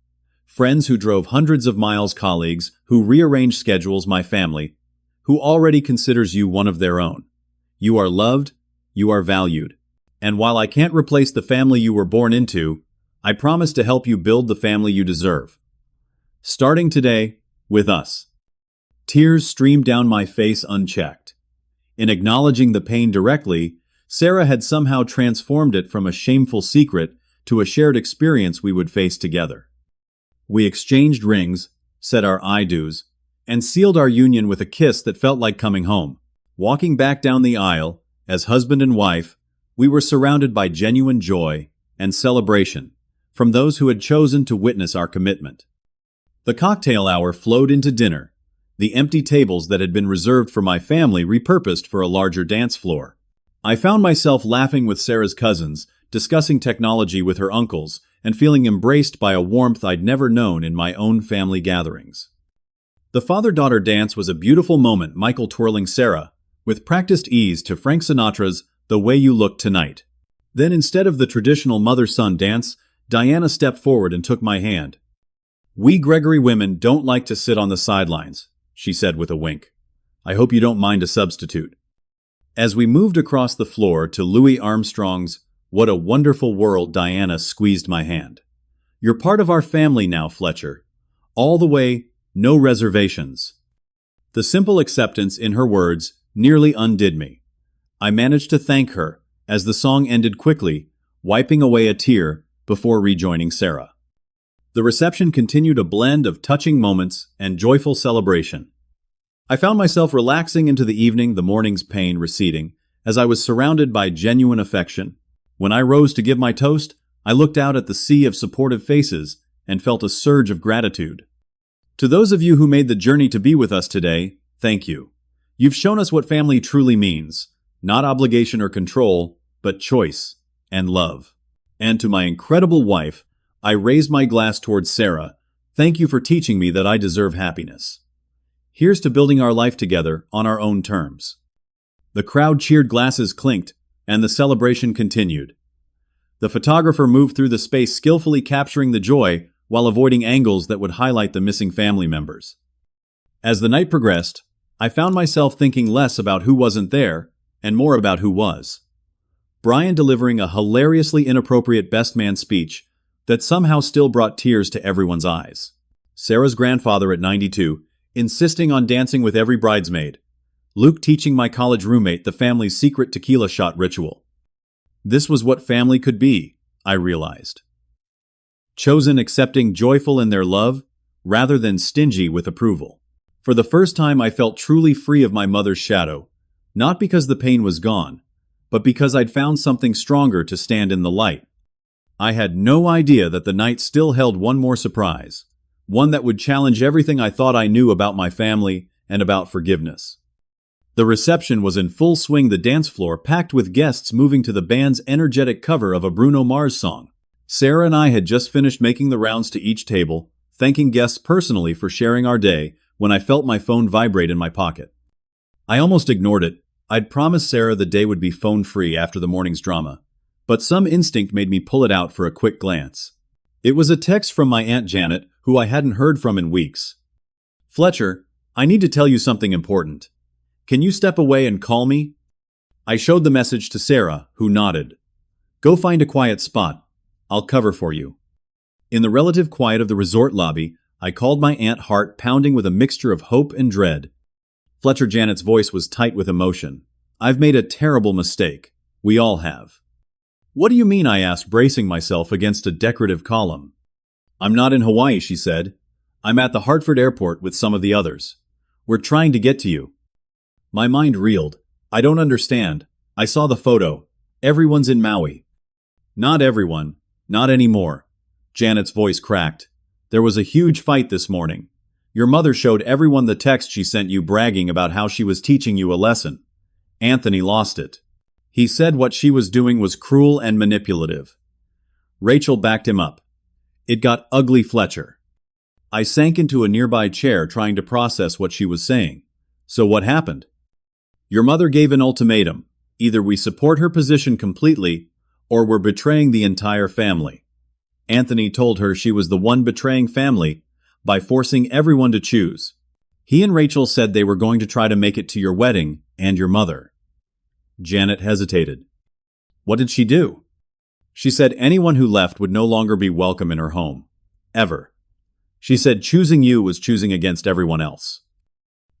Friends who drove hundreds of miles, colleagues who rearranged schedules, my family, who already considers you one of their own. You are loved, you are valued. And while I can't replace the family you were born into, I promise to help you build the family you deserve. Starting today, with us. Tears streamed down my face unchecked. In acknowledging the pain directly, Sarah had somehow transformed it from a shameful secret to a shared experience we would face together. We exchanged rings, said our I do's, and sealed our union with a kiss that felt like coming home. Walking back down the aisle, as husband and wife, we were surrounded by genuine joy and celebration from those who had chosen to witness our commitment. The cocktail hour flowed into dinner, the empty tables that had been reserved for my family repurposed for a larger dance floor. I found myself laughing with Sarah's cousins, discussing technology with her uncles, and feeling embraced by a warmth I'd never known in my own family gatherings. The father-daughter dance was a beautiful moment, Michael twirling Sarah, with practiced ease, to Frank Sinatra's "The Way You Look Tonight." Then, instead of the traditional mother-son dance, Diana stepped forward and took my hand. "We Gregory women don't like to sit on the sidelines," she said with a wink. "I hope you don't mind a substitute." As we moved across the floor to Louis Armstrong's "What a Wonderful World," Diana squeezed my hand. "You're part of our family now, Fletcher. All the way, no reservations." The simple acceptance in her words nearly undid me. I managed to thank her as the song ended quickly, wiping away a tear before rejoining Sarah. The reception continued, a blend of touching moments and joyful celebration. I found myself relaxing into the evening, the morning's pain receding, as I was surrounded by genuine affection. When I rose to give my toast, I looked out at the sea of supportive faces and felt a surge of gratitude. To those of you who made the journey to be with us today, thank you. You've shown us what family truly means, not obligation or control, but choice and love. And to my incredible wife, I raised my glass towards Sarah. Thank you for teaching me that I deserve happiness. Here's to building our life together on our own terms. The crowd cheered, glasses clinked, and the celebration continued. The photographer moved through the space, skillfully capturing the joy while avoiding angles that would highlight the missing family members. As the night progressed, I found myself thinking less about who wasn't there and more about who was. Brian delivering a hilariously inappropriate best man speech that somehow still brought tears to everyone's eyes. Sarah's grandfather at 92, insisting on dancing with every bridesmaid. Luke teaching my college roommate the family's secret tequila shot ritual. This was what family could be, I realized. Chosen accepting joyful in their love, rather than stingy with approval. For the first time I felt truly free of my mother's shadow, not because the pain was gone, but because I'd found something stronger to stand in the light. I had no idea that the night still held one more surprise, one that would challenge everything I thought I knew about my family and about forgiveness. The reception was in full swing, the dance floor packed with guests moving to the band's energetic cover of a Bruno Mars song. Sarah and I had just finished making the rounds to each table, thanking guests personally for sharing our day, when I felt my phone vibrate in my pocket. I almost ignored it. I'd promised Sarah the day would be phone-free after the morning's drama, but some instinct made me pull it out for a quick glance. It was a text from my Aunt Janet, who I hadn't heard from in weeks. "Fletcher, I need to tell you something important. Can you step away and call me?" I showed the message to Sarah, who nodded. "Go find a quiet spot. I'll cover for you." In the relative quiet of the resort lobby, I called my aunt, heart pounding with a mixture of hope and dread. Fletcher, Janet's voice was tight with emotion. "I've made a terrible mistake. We all have." "What do you mean?" I asked, bracing myself against a decorative column. "I'm not in Hawaii," she said. "I'm at the Hartford airport with some of the others. We're trying to get to you." My mind reeled. "I don't understand. I saw the photo. Everyone's in Maui." "Not everyone. Not anymore." Janet's voice cracked. "There was a huge fight this morning. Your mother showed everyone the text she sent you bragging about how she was teaching you a lesson. Anthony lost it. He said what she was doing was cruel and manipulative." Rachel backed him up. "It got ugly, Fletcher." I sank into a nearby chair trying to process what she was saying. "So what happened?" "Your mother gave an ultimatum. Either we support her position completely, or we're betraying the entire family. Anthony told her she was the one betraying family by forcing everyone to choose. He and Rachel said they were going to try to make it to your wedding and your mother." Janet hesitated. "What did she do?" "She said anyone who left would no longer be welcome in her home. Ever. She said choosing you was choosing against everyone else."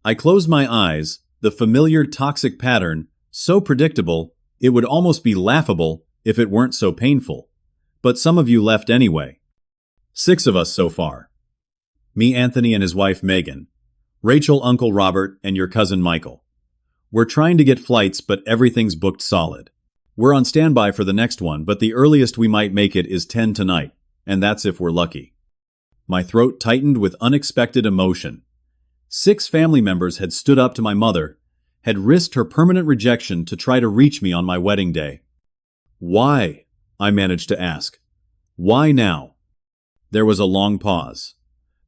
I closed my eyes, the familiar toxic pattern, so predictable, it would almost be laughable if it weren't so painful. "But some of you left anyway." "6 of us so far. Me, Anthony, and his wife Megan. Rachel, Uncle Robert, and your cousin Michael. We're trying to get flights, but everything's booked solid. We're on standby for the next one, but the earliest we might make it is 10 tonight, and that's if we're lucky." My throat tightened with unexpected emotion. 6 family members had stood up to my mother, had risked her permanent rejection to try to reach me on my wedding day. "Why?" I managed to ask. "Why now?" There was a long pause.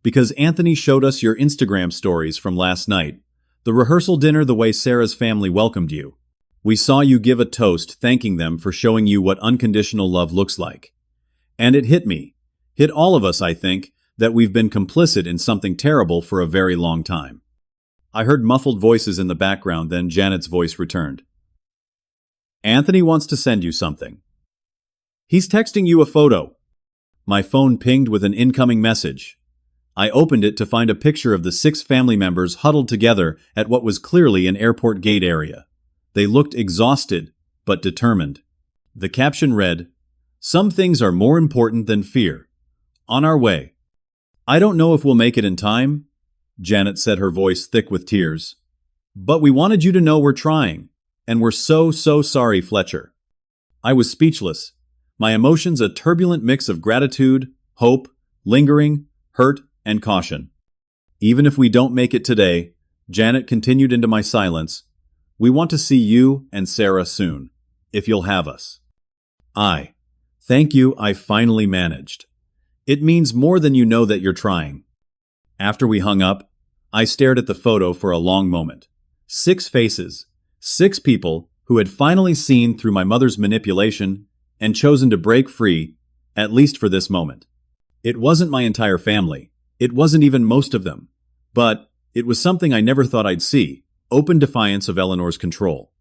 "Because Anthony showed us your Instagram stories from last night, the rehearsal dinner, the way Sarah's family welcomed you. We saw you give a toast thanking them for showing you what unconditional love looks like. And it hit me, hit all of us, I think, that we've been complicit in something terrible for a very long time." I heard muffled voices in the background, then Janet's voice returned. "Anthony wants to send you something. He's texting you a photo." My phone pinged with an incoming message. I opened it to find a picture of the 6 family members huddled together at what was clearly an airport gate area. They looked exhausted, but determined. The caption read, "Some things are more important than fear. On our way." "I don't know if we'll make it in time," Janet said, her voice thick with tears. "But we wanted you to know we're trying, and we're so sorry, Fletcher." I was speechless, my emotions a turbulent mix of gratitude, hope, lingering, hurt, and caution. "Even if we don't make it today," Janet continued into my silence, "we want to see you and Sarah soon, if you'll have us." Thank you, I finally managed. "It means more than you know that you're trying." After we hung up, I stared at the photo for a long moment. 6 faces, 6 people who had finally seen through my mother's manipulation and chosen to break free, at least for this moment. It wasn't my entire family. It wasn't even most of them. But it was something I never thought I'd see, open defiance of Eleanor's control.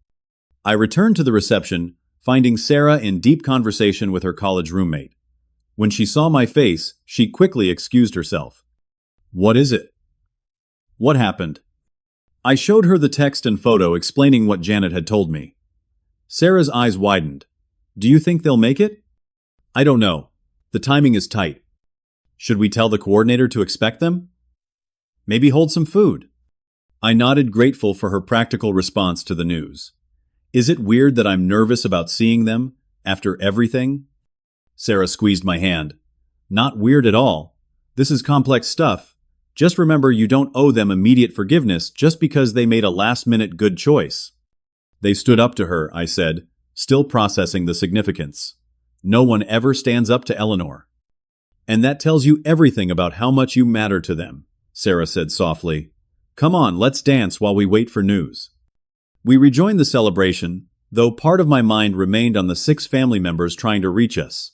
I returned to the reception, finding Sarah in deep conversation with her college roommate. When she saw my face, she quickly excused herself. "What is it? What happened?" I showed her the text and photo explaining what Janet had told me. Sarah's eyes widened. "Do you think they'll make it?" "I don't know. The timing is tight. Should we tell the coordinator to expect them? Maybe hold some food?" I nodded, grateful for her practical response to the news. "Is it weird that I'm nervous about seeing them, after everything?" Sarah squeezed my hand. "Not weird at all. This is complex stuff. Just remember you don't owe them immediate forgiveness just because they made a last-minute good choice." "They stood up to her," I said, still processing the significance. "No one ever stands up to Eleanor." "And that tells you everything about how much you matter to them," Sarah said softly. "Come on, let's dance while we wait for news." We rejoined the celebration, though part of my mind remained on the 6 family members trying to reach us.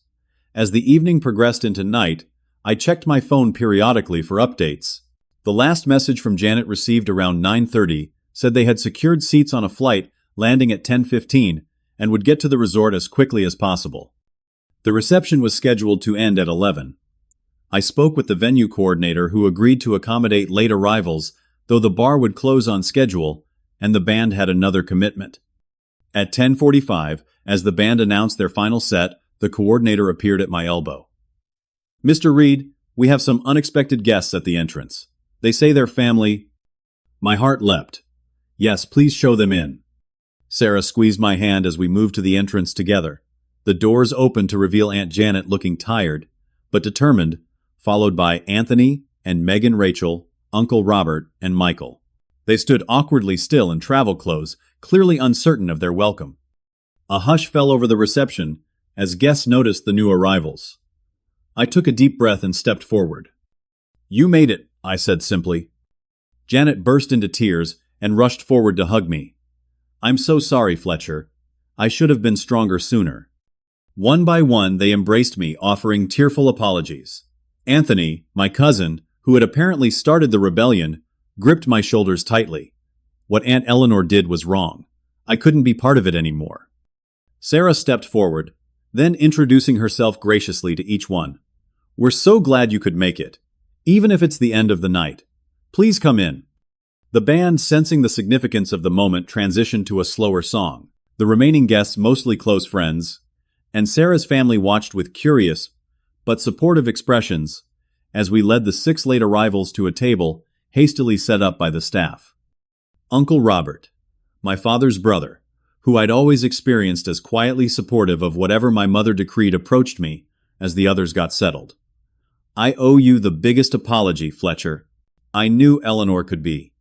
As the evening progressed into night, I checked my phone periodically for updates. The last message from Janet, received around 9:30, said they had secured seats on a flight landing at 10:15 and would get to the resort as quickly as possible. The reception was scheduled to end at 11. I spoke with the venue coordinator, who agreed to accommodate late arrivals, though the bar would close on schedule and the band had another commitment. At 10:45, as the band announced their final set, the coordinator appeared at my elbow. "Mr. Reed, we have some unexpected guests at the entrance. They say they're family." My heart leapt. "Yes, please show them in." Sarah squeezed my hand as we moved to the entrance together. The doors opened to reveal Aunt Janet, looking tired, but determined, followed by Anthony and Megan, Rachel, Uncle Robert, and Michael. They stood awkwardly still in travel clothes, clearly uncertain of their welcome. A hush fell over the reception as guests noticed the new arrivals. I took a deep breath and stepped forward. "You made it," I said simply. Janet burst into tears and rushed forward to hug me. "I'm so sorry, Fletcher. I should have been stronger sooner." One by one, they embraced me, offering tearful apologies. Anthony, my cousin, who had apparently started the rebellion, gripped my shoulders tightly. What Aunt Eleanor did was wrong. I couldn't be part of it anymore. Sarah stepped forward, then introducing herself graciously to each one. "We're so glad you could make it, even if it's the end of the night. Please come in." The band, sensing the significance of the moment, transitioned to a slower song. The remaining guests, mostly close friends, and Sarah's family, watched with curious but supportive expressions as we led the 6 late arrivals to a table hastily set up by the staff. Uncle Robert, my father's brother, who I'd always experienced as quietly supportive of whatever my mother decreed, approached me as the others got settled. "I owe you the biggest apology, Fletcher. I knew Eleanor could be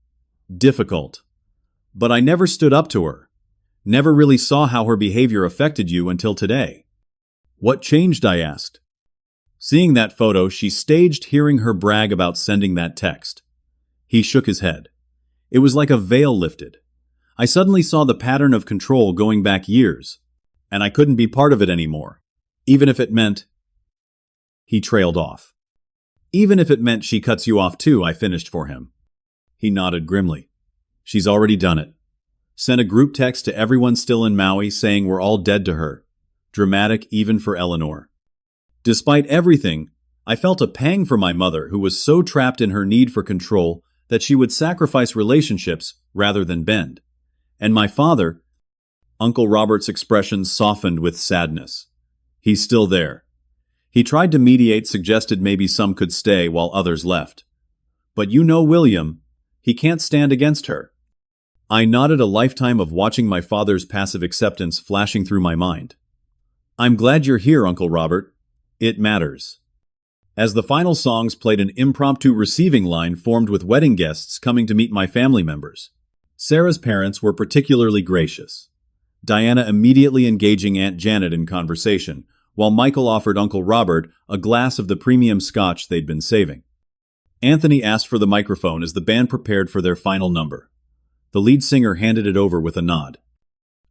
difficult, but I never stood up to her. Never really saw how her behavior affected you until today." "What changed?" I asked. Seeing that photo she staged, hearing her brag about sending that text. He shook his head. It was like a veil lifted. I suddenly saw the pattern of control going back years, and I couldn't be part of it anymore, even if it meant... He trailed off. "Even if it meant she cuts you off too," I finished for him. He nodded grimly. "She's already done it. Sent a group text to everyone still in Maui saying we're all dead to her. Dramatic even for Eleanor." Despite everything, I felt a pang for my mother, who was so trapped in her need for control that she would sacrifice relationships rather than bend. And my father, Uncle Robert's expressions softened with sadness. "He's still there. He tried to mediate, suggested maybe some could stay while others left. But you know William, he can't stand against her." I nodded, a lifetime of watching my father's passive acceptance flashing through my mind. "I'm glad you're here, Uncle Robert. It matters." As the final songs played, an impromptu receiving line formed with wedding guests coming to meet my family members. Sarah's parents were particularly gracious, Diana immediately engaging Aunt Janet in conversation, while Michael offered Uncle Robert a glass of the premium scotch they'd been saving. Anthony asked for the microphone as the band prepared for their final number. The lead singer handed it over with a nod.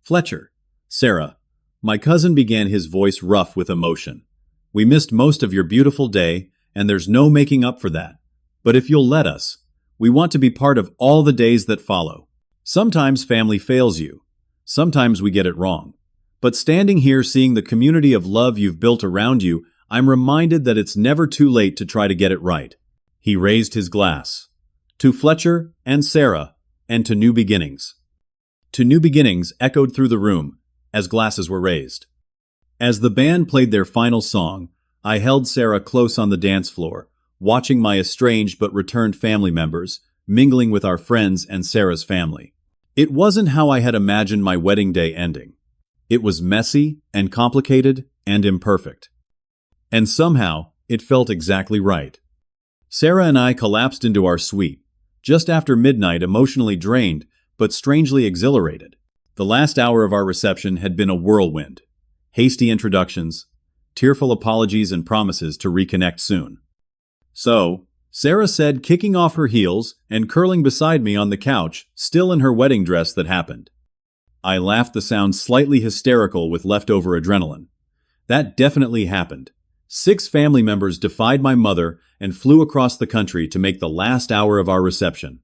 "Fletcher, Sarah," my cousin began, his voice rough with emotion. "We missed most of your beautiful day, and there's no making up for that. But if you'll let us, we want to be part of all the days that follow. Sometimes family fails you. Sometimes we get it wrong. But standing here seeing the community of love you've built around you, I'm reminded that it's never too late to try to get it right. He raised his glass. To Fletcher and Sarah, and to new beginnings. To new beginnings echoed through the room as glasses were raised. As the band played their final song, I held Sarah close on the dance floor, watching my estranged but returned family members, mingling with our friends and Sarah's family. It wasn't how I had imagined my wedding day ending. It was messy and complicated and imperfect. And somehow, it felt exactly right. Sarah and I collapsed into our suite, just after midnight, emotionally drained, but strangely exhilarated. The last hour of our reception had been a whirlwind. Hasty introductions, tearful apologies, and promises to reconnect soon. So, Sarah said, kicking off her heels and curling beside me on the couch, still in her wedding dress, that happened. I laughed, the sound slightly hysterical with leftover adrenaline. That definitely happened. 6 family members defied my mother and flew across the country to make the last hour of our reception.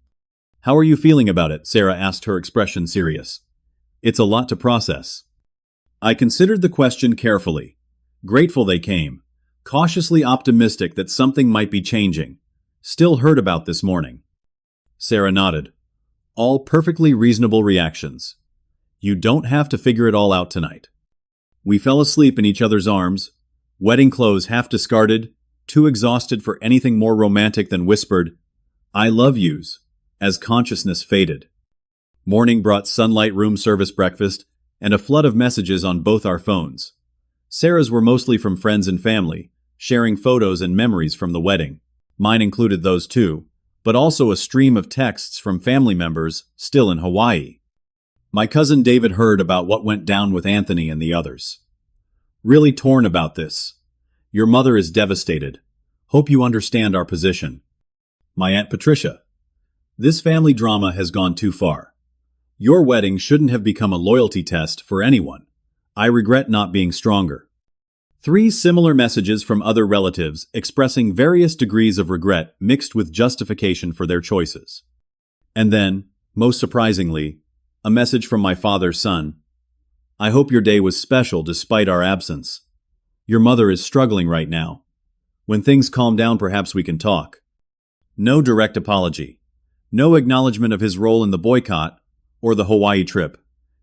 How are you feeling about it? Sarah asked, her expression serious. It's a lot to process. I considered the question carefully. Grateful they came. Cautiously optimistic that something might be changing. Still heard about this morning. Sarah nodded. All perfectly reasonable reactions. You don't have to figure it all out tonight. We fell asleep in each other's arms, wedding clothes half discarded, too exhausted for anything more romantic than whispered, I love yous, as consciousness faded. Morning brought sunlight, room service breakfast, and a flood of messages on both our phones. Sarah's were mostly from friends and family, sharing photos and memories from the wedding. Mine included those too, but also a stream of texts from family members still in Hawaii. My cousin David heard about what went down with Anthony and the others. Really torn about this. Your mother is devastated. Hope you understand our position. My Aunt Patricia. This family drama has gone too far. Your wedding shouldn't have become a loyalty test for anyone. I regret not being stronger. 3 similar messages from other relatives expressing various degrees of regret mixed with justification for their choices. And then, most surprisingly, a message from my father's son. I hope your day was special despite our absence. Your mother is struggling right now. When things calm down, perhaps we can talk. No direct apology. No acknowledgement of his role in the boycott or the Hawaii trip.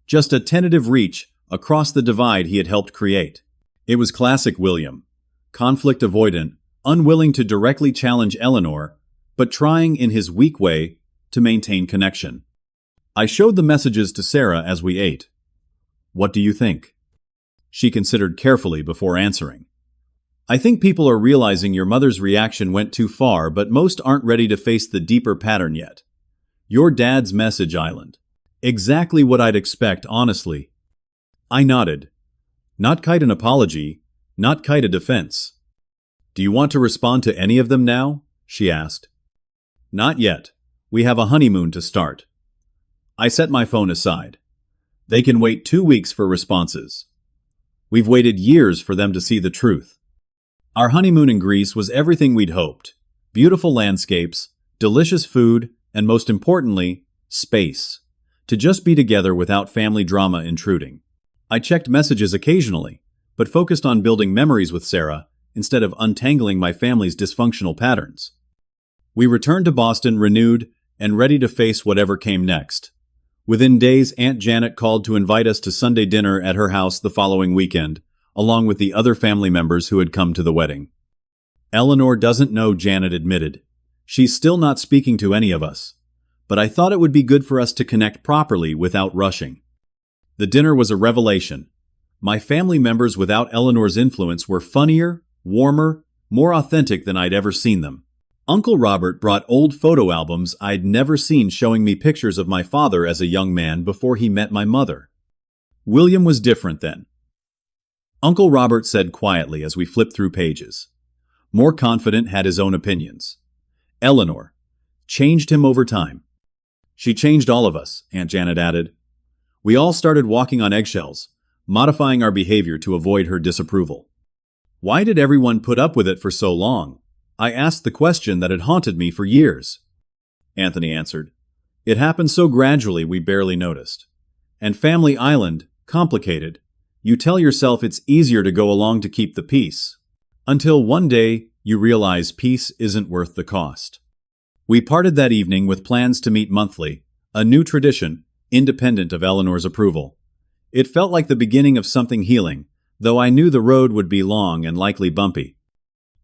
Just a tentative reach across the divide he had helped create. It was classic William. Conflict avoidant, unwilling to directly challenge Eleanor, but trying in his weak way to maintain connection. I showed the messages to Sarah as we ate. What do you think? She considered carefully before answering. I think people are realizing your mother's reaction went too far, but most aren't ready to face the deeper pattern yet. Your dad's message island. Exactly what I'd expect, honestly. I nodded. Not quite an apology, not quite a defense. Do you want to respond to any of them now? She asked. Not yet. We have a honeymoon to start. I set my phone aside. They can wait 2 weeks for responses. We've waited years for them to see the truth. Our honeymoon in Greece was everything we'd hoped. Beautiful landscapes, delicious food, and most importantly, space. To just be together without family drama intruding. I checked messages occasionally, but focused on building memories with Sarah instead of untangling my family's dysfunctional patterns. We returned to Boston renewed and ready to face whatever came next. Within days, Aunt Janet called to invite us to Sunday dinner at her house the following weekend, along with the other family members who had come to the wedding. Eleanor doesn't know, Janet admitted. She's still not speaking to any of us, but I thought it would be good for us to connect properly without rushing. The dinner was a revelation. My family members without Eleanor's influence were funnier, warmer, more authentic than I'd ever seen them. Uncle Robert brought old photo albums I'd never seen, showing me pictures of my father as a young man before he met my mother. William was different then. Uncle Robert said quietly as we flipped through pages. More confident, had his own opinions. Eleanor changed him over time. She changed all of us, Aunt Janet added. We all started walking on eggshells, modifying our behavior to avoid her disapproval. Why did everyone put up with it for so long? I asked the question that had haunted me for years. Anthony answered. It happened so gradually we barely noticed. And Family Island, complicated. You tell yourself it's easier to go along to keep the peace. Until one day, you realize peace isn't worth the cost. We parted that evening with plans to meet monthly, a new tradition, independent of Eleanor's approval. It felt like the beginning of something healing, though I knew the road would be long and likely bumpy.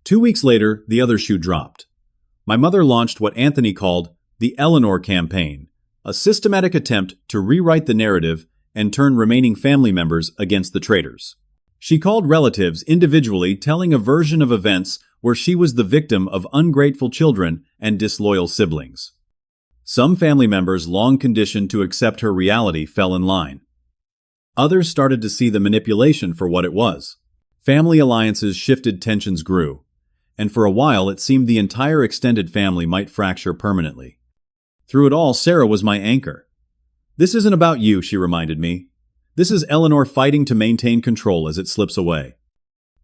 2 weeks later, the other shoe dropped. My mother launched what Anthony called the Eleanor campaign, a systematic attempt to rewrite the narrative and turn remaining family members against the traitors. She called relatives individually, telling a version of events where she was the victim of ungrateful children and disloyal siblings. Some family members, long conditioned to accept her reality, fell in line. Others started to see the manipulation for what it was. Family alliances shifted, tensions grew, and for a while it seemed the entire extended family might fracture permanently. Through it all, Sarah was my anchor. This isn't about you, she reminded me. This is Eleanor fighting to maintain control as it slips away.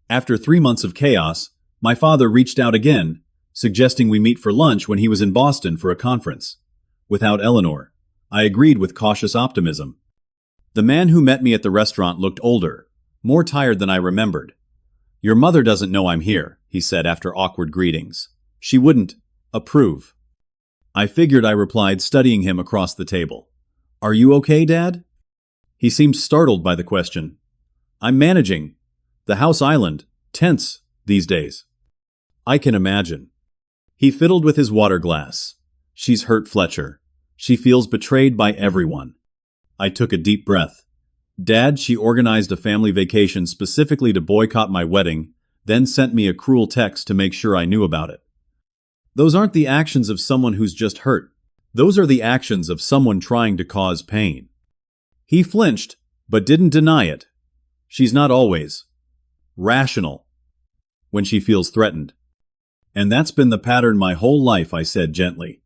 After 3 months of chaos, my father reached out again, suggesting we meet for lunch when he was in Boston for a conference. Without Eleanor, I agreed with cautious optimism. The man who met me at the restaurant looked older, more tired than I remembered. Your mother doesn't know I'm here, he said after awkward greetings. She wouldn't approve. I figured, I replied, studying him across the table. Are you okay, Dad? He seemed startled by the question. I'm managing. The house island. Tense these days. I can imagine. He fiddled with his water glass. She's hurt Fletcher. She feels betrayed by everyone. I took a deep breath. Dad, she organized a family vacation specifically to boycott my wedding, then sent me a cruel text to make sure I knew about it. Those aren't the actions of someone who's just hurt. Those are the actions of someone trying to cause pain. He flinched, but didn't deny it. She's not always rational when she feels threatened. And that's been the pattern my whole life, I said gently.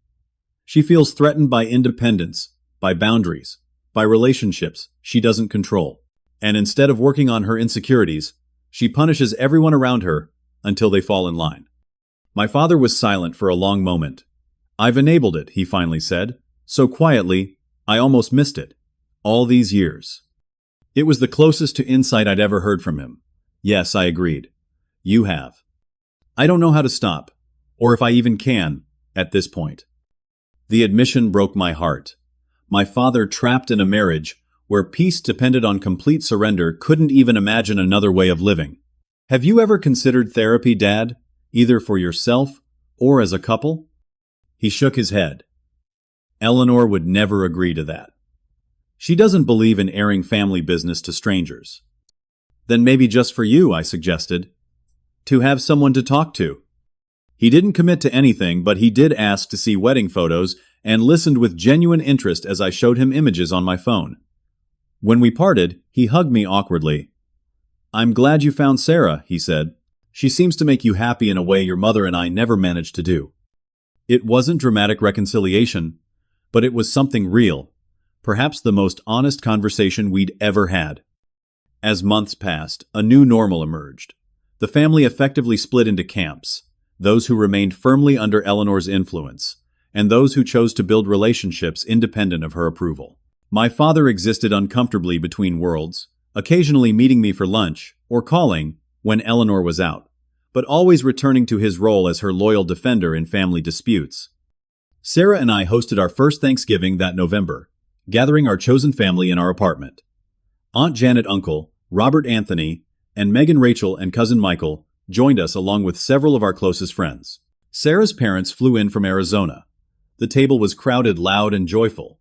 She feels threatened by independence, by boundaries, by relationships she doesn't control. And instead of working on her insecurities, she punishes everyone around her until they fall in line. My father was silent for a long moment. I've enabled it, he finally said, so quietly, I almost missed it. All these years. It was the closest to insight I'd ever heard from him. Yes, I agreed. You have. I don't know how to stop, or if I even can, at this point. The admission broke my heart. My father, trapped in a marriage where peace depended on complete surrender, couldn't even imagine another way of living. Have you ever considered therapy, Dad, either for yourself or as a couple? He shook his head. Eleanor would never agree to that. She doesn't believe in airing family business to strangers. Then maybe just for you, I suggested. To have someone to talk to. He didn't commit to anything, but he did ask to see wedding photos and listened with genuine interest as I showed him images on my phone. When we parted, he hugged me awkwardly. I'm glad you found Sarah, he said. She seems to make you happy in a way your mother and I never managed to do. It wasn't dramatic reconciliation, but it was something real. Perhaps the most honest conversation we'd ever had. As months passed, a new normal emerged. The family effectively split into camps, those who remained firmly under Eleanor's influence, and those who chose to build relationships independent of her approval. My father existed uncomfortably between worlds, occasionally meeting me for lunch, or calling when Eleanor was out, but always returning to his role as her loyal defender in family disputes. Sarah and I hosted our first Thanksgiving that November, gathering our chosen family in our apartment. Aunt Janet, Uncle Robert, Anthony, and Megan, Rachel, and cousin Michael joined us along with several of our closest friends. Sarah's parents flew in from Arizona. The table was crowded, loud, and joyful.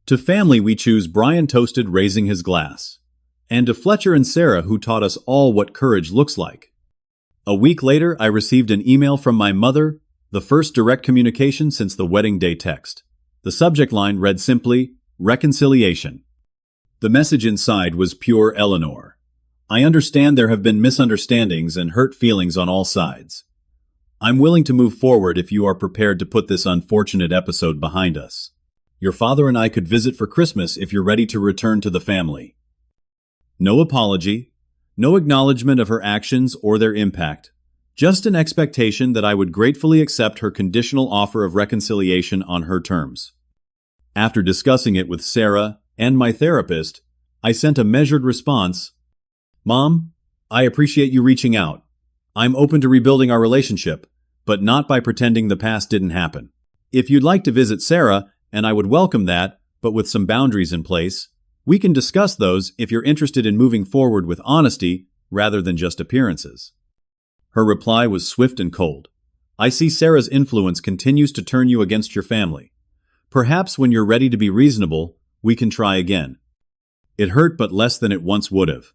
To family we choose Brian toasted, raising his glass. And to Fletcher and Sarah, who taught us all what courage looks like. A week later, I received an email from my mother, the first direct communication since the wedding day text. The subject line read simply, reconciliation. The message inside was pure Eleanor. I understand there have been misunderstandings and hurt feelings on all sides. I'm willing to move forward if you are prepared to put this unfortunate episode behind us. Your father and I could visit for Christmas if you're ready to return to the family. No apology, no acknowledgement of her actions or their impact, Just an expectation that I would gratefully accept her conditional offer of reconciliation on her terms. After discussing it with Sarah and my therapist, I sent a measured response. Mom, I appreciate you reaching out. I'm open to rebuilding our relationship, but not by pretending the past didn't happen. If you'd like to visit Sarah, and I would welcome that, but with some boundaries in place, we can discuss those if you're interested in moving forward with honesty rather than just appearances. Her reply was swift and cold. I see Sarah's influence continues to turn you against your family. Perhaps when you're ready to be reasonable, we can try again. It hurt but less than it once would have.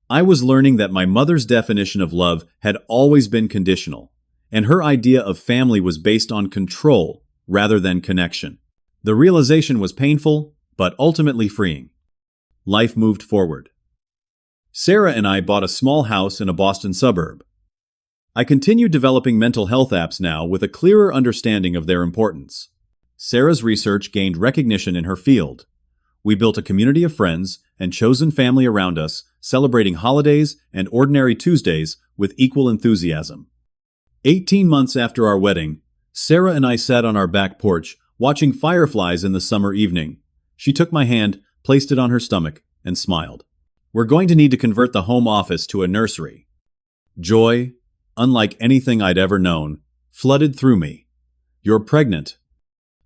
I was learning that my mother's definition of love had always been conditional, and her idea of family was based on control rather than connection. The realization was painful, but ultimately freeing. Life moved forward. Sarah and I bought a small house in a Boston suburb. I continue developing mental health apps now with a clearer understanding of their importance. Sarah's research gained recognition in her field. We built a community of friends and chosen family around us, celebrating holidays and ordinary Tuesdays with equal enthusiasm. 18 months after our wedding, Sarah and I sat on our back porch, watching fireflies in the summer evening. She took my hand, placed it on her stomach, and smiled. We're going to need to convert the home office to a nursery. Joy, unlike anything I'd ever known, flooded through me. You're pregnant.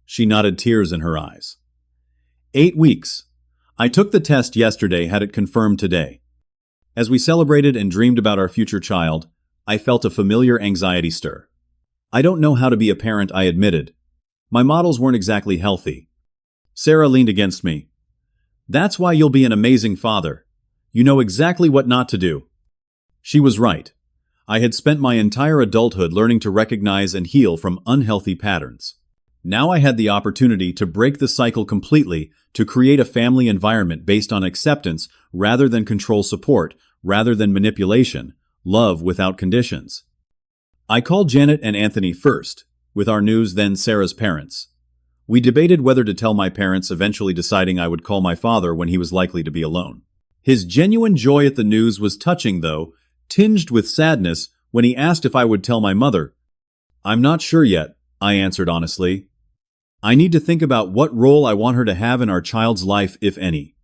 She nodded, tears in her eyes. 8 weeks. I took the test yesterday, had it confirmed today. As we celebrated and dreamed about our future child, I felt a familiar anxiety stir. I don't know how to be a parent, I admitted. My models weren't exactly healthy. Sarah leaned against me. That's why you'll be an amazing father. You know exactly what not to do. She was right. I had spent my entire adulthood learning to recognize and heal from unhealthy patterns. Now I had the opportunity to break the cycle completely, to create a family environment based on acceptance rather than control, support rather than manipulation, love without conditions. I called Janet and Anthony first, with our news, then Sarah's parents. We debated whether to tell my parents, eventually deciding I would call my father when he was likely to be alone. His genuine joy at the news was touching, though, tinged with sadness when he asked if I would tell my mother. I'm not sure yet, I answered honestly. I need to think about what role I want her to have in our child's life, if any.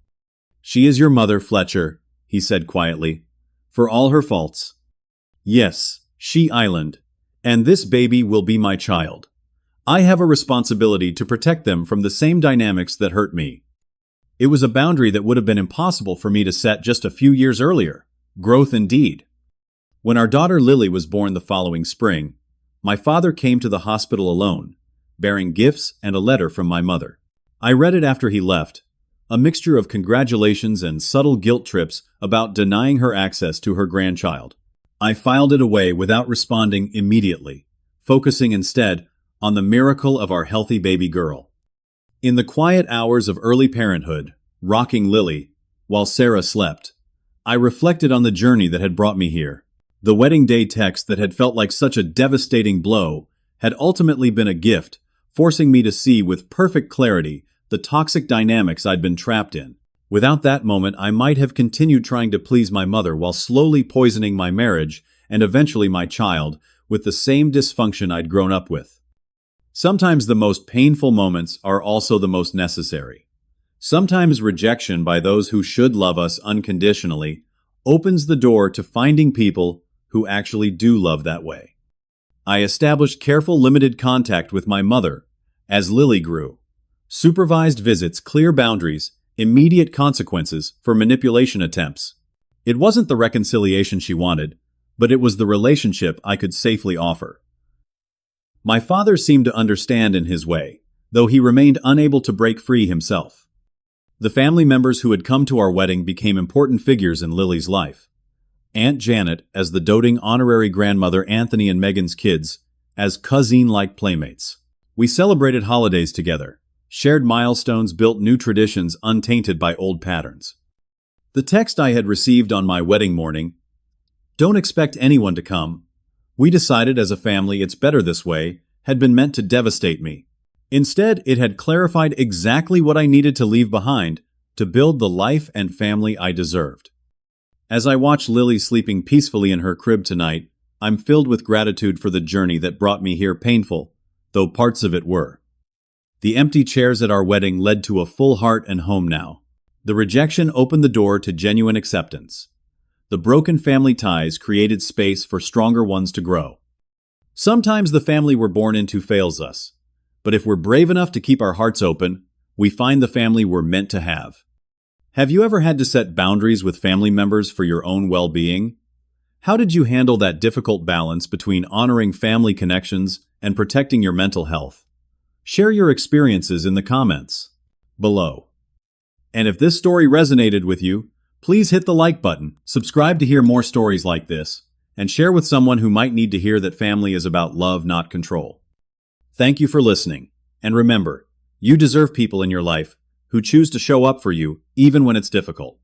She is your mother, Fletcher, he said quietly, for all her faults. Yes, she island, and this baby will be my child. I have a responsibility to protect them from the same dynamics that hurt me. It was a boundary that would have been impossible for me to set just a few years earlier. Growth indeed. When our daughter Lily was born the following spring, my father came to the hospital alone, bearing gifts and a letter from my mother. I read it after he left, a mixture of congratulations and subtle guilt trips about denying her access to her grandchild. I filed it away without responding immediately, focusing instead on the miracle of our healthy baby girl. In the quiet hours of early parenthood, rocking Lily, while Sarah slept, I reflected on the journey that had brought me here. The wedding day text that had felt like such a devastating blow had ultimately been a gift, forcing me to see with perfect clarity the toxic dynamics I'd been trapped in. Without that moment, I might have continued trying to please my mother while slowly poisoning my marriage and eventually my child with the same dysfunction I'd grown up with. Sometimes the most painful moments are also the most necessary. Sometimes rejection by those who should love us unconditionally opens the door to finding people who actually do love that way. I established careful, limited contact with my mother as Lily grew. Supervised visits, clear boundaries, immediate consequences for manipulation attempts. It wasn't the reconciliation she wanted, but it was the relationship I could safely offer. My father seemed to understand in his way, though he remained unable to break free himself. The family members who had come to our wedding became important figures in Lily's life. Aunt Janet as the doting honorary grandmother, Anthony and Megan's kids as cousin-like playmates. We celebrated holidays together, shared milestones, built new traditions untainted by old patterns. The text I had received on my wedding morning, "Don't expect anyone to come. We decided as a family it's better this way," had been meant to devastate me. Instead, it had clarified exactly what I needed to leave behind to build the life and family I deserved. As I watched Lily sleeping peacefully in her crib tonight, I'm filled with gratitude for the journey that brought me here, painful, though parts of it were. The empty chairs at our wedding led to a full heart and home now. The rejection opened the door to genuine acceptance. The broken family ties created space for stronger ones to grow. Sometimes the family we're born into fails us, but if we're brave enough to keep our hearts open, we find the family we're meant to have. Have you ever had to set boundaries with family members for your own well-being? How did you handle that difficult balance between honoring family connections and protecting your mental health? Share your experiences in the comments below. And if this story resonated with you, please hit the like button, subscribe to hear more stories like this, and share with someone who might need to hear that family is about love, not control. Thank you for listening, and remember, you deserve people in your life who choose to show up for you even when it's difficult.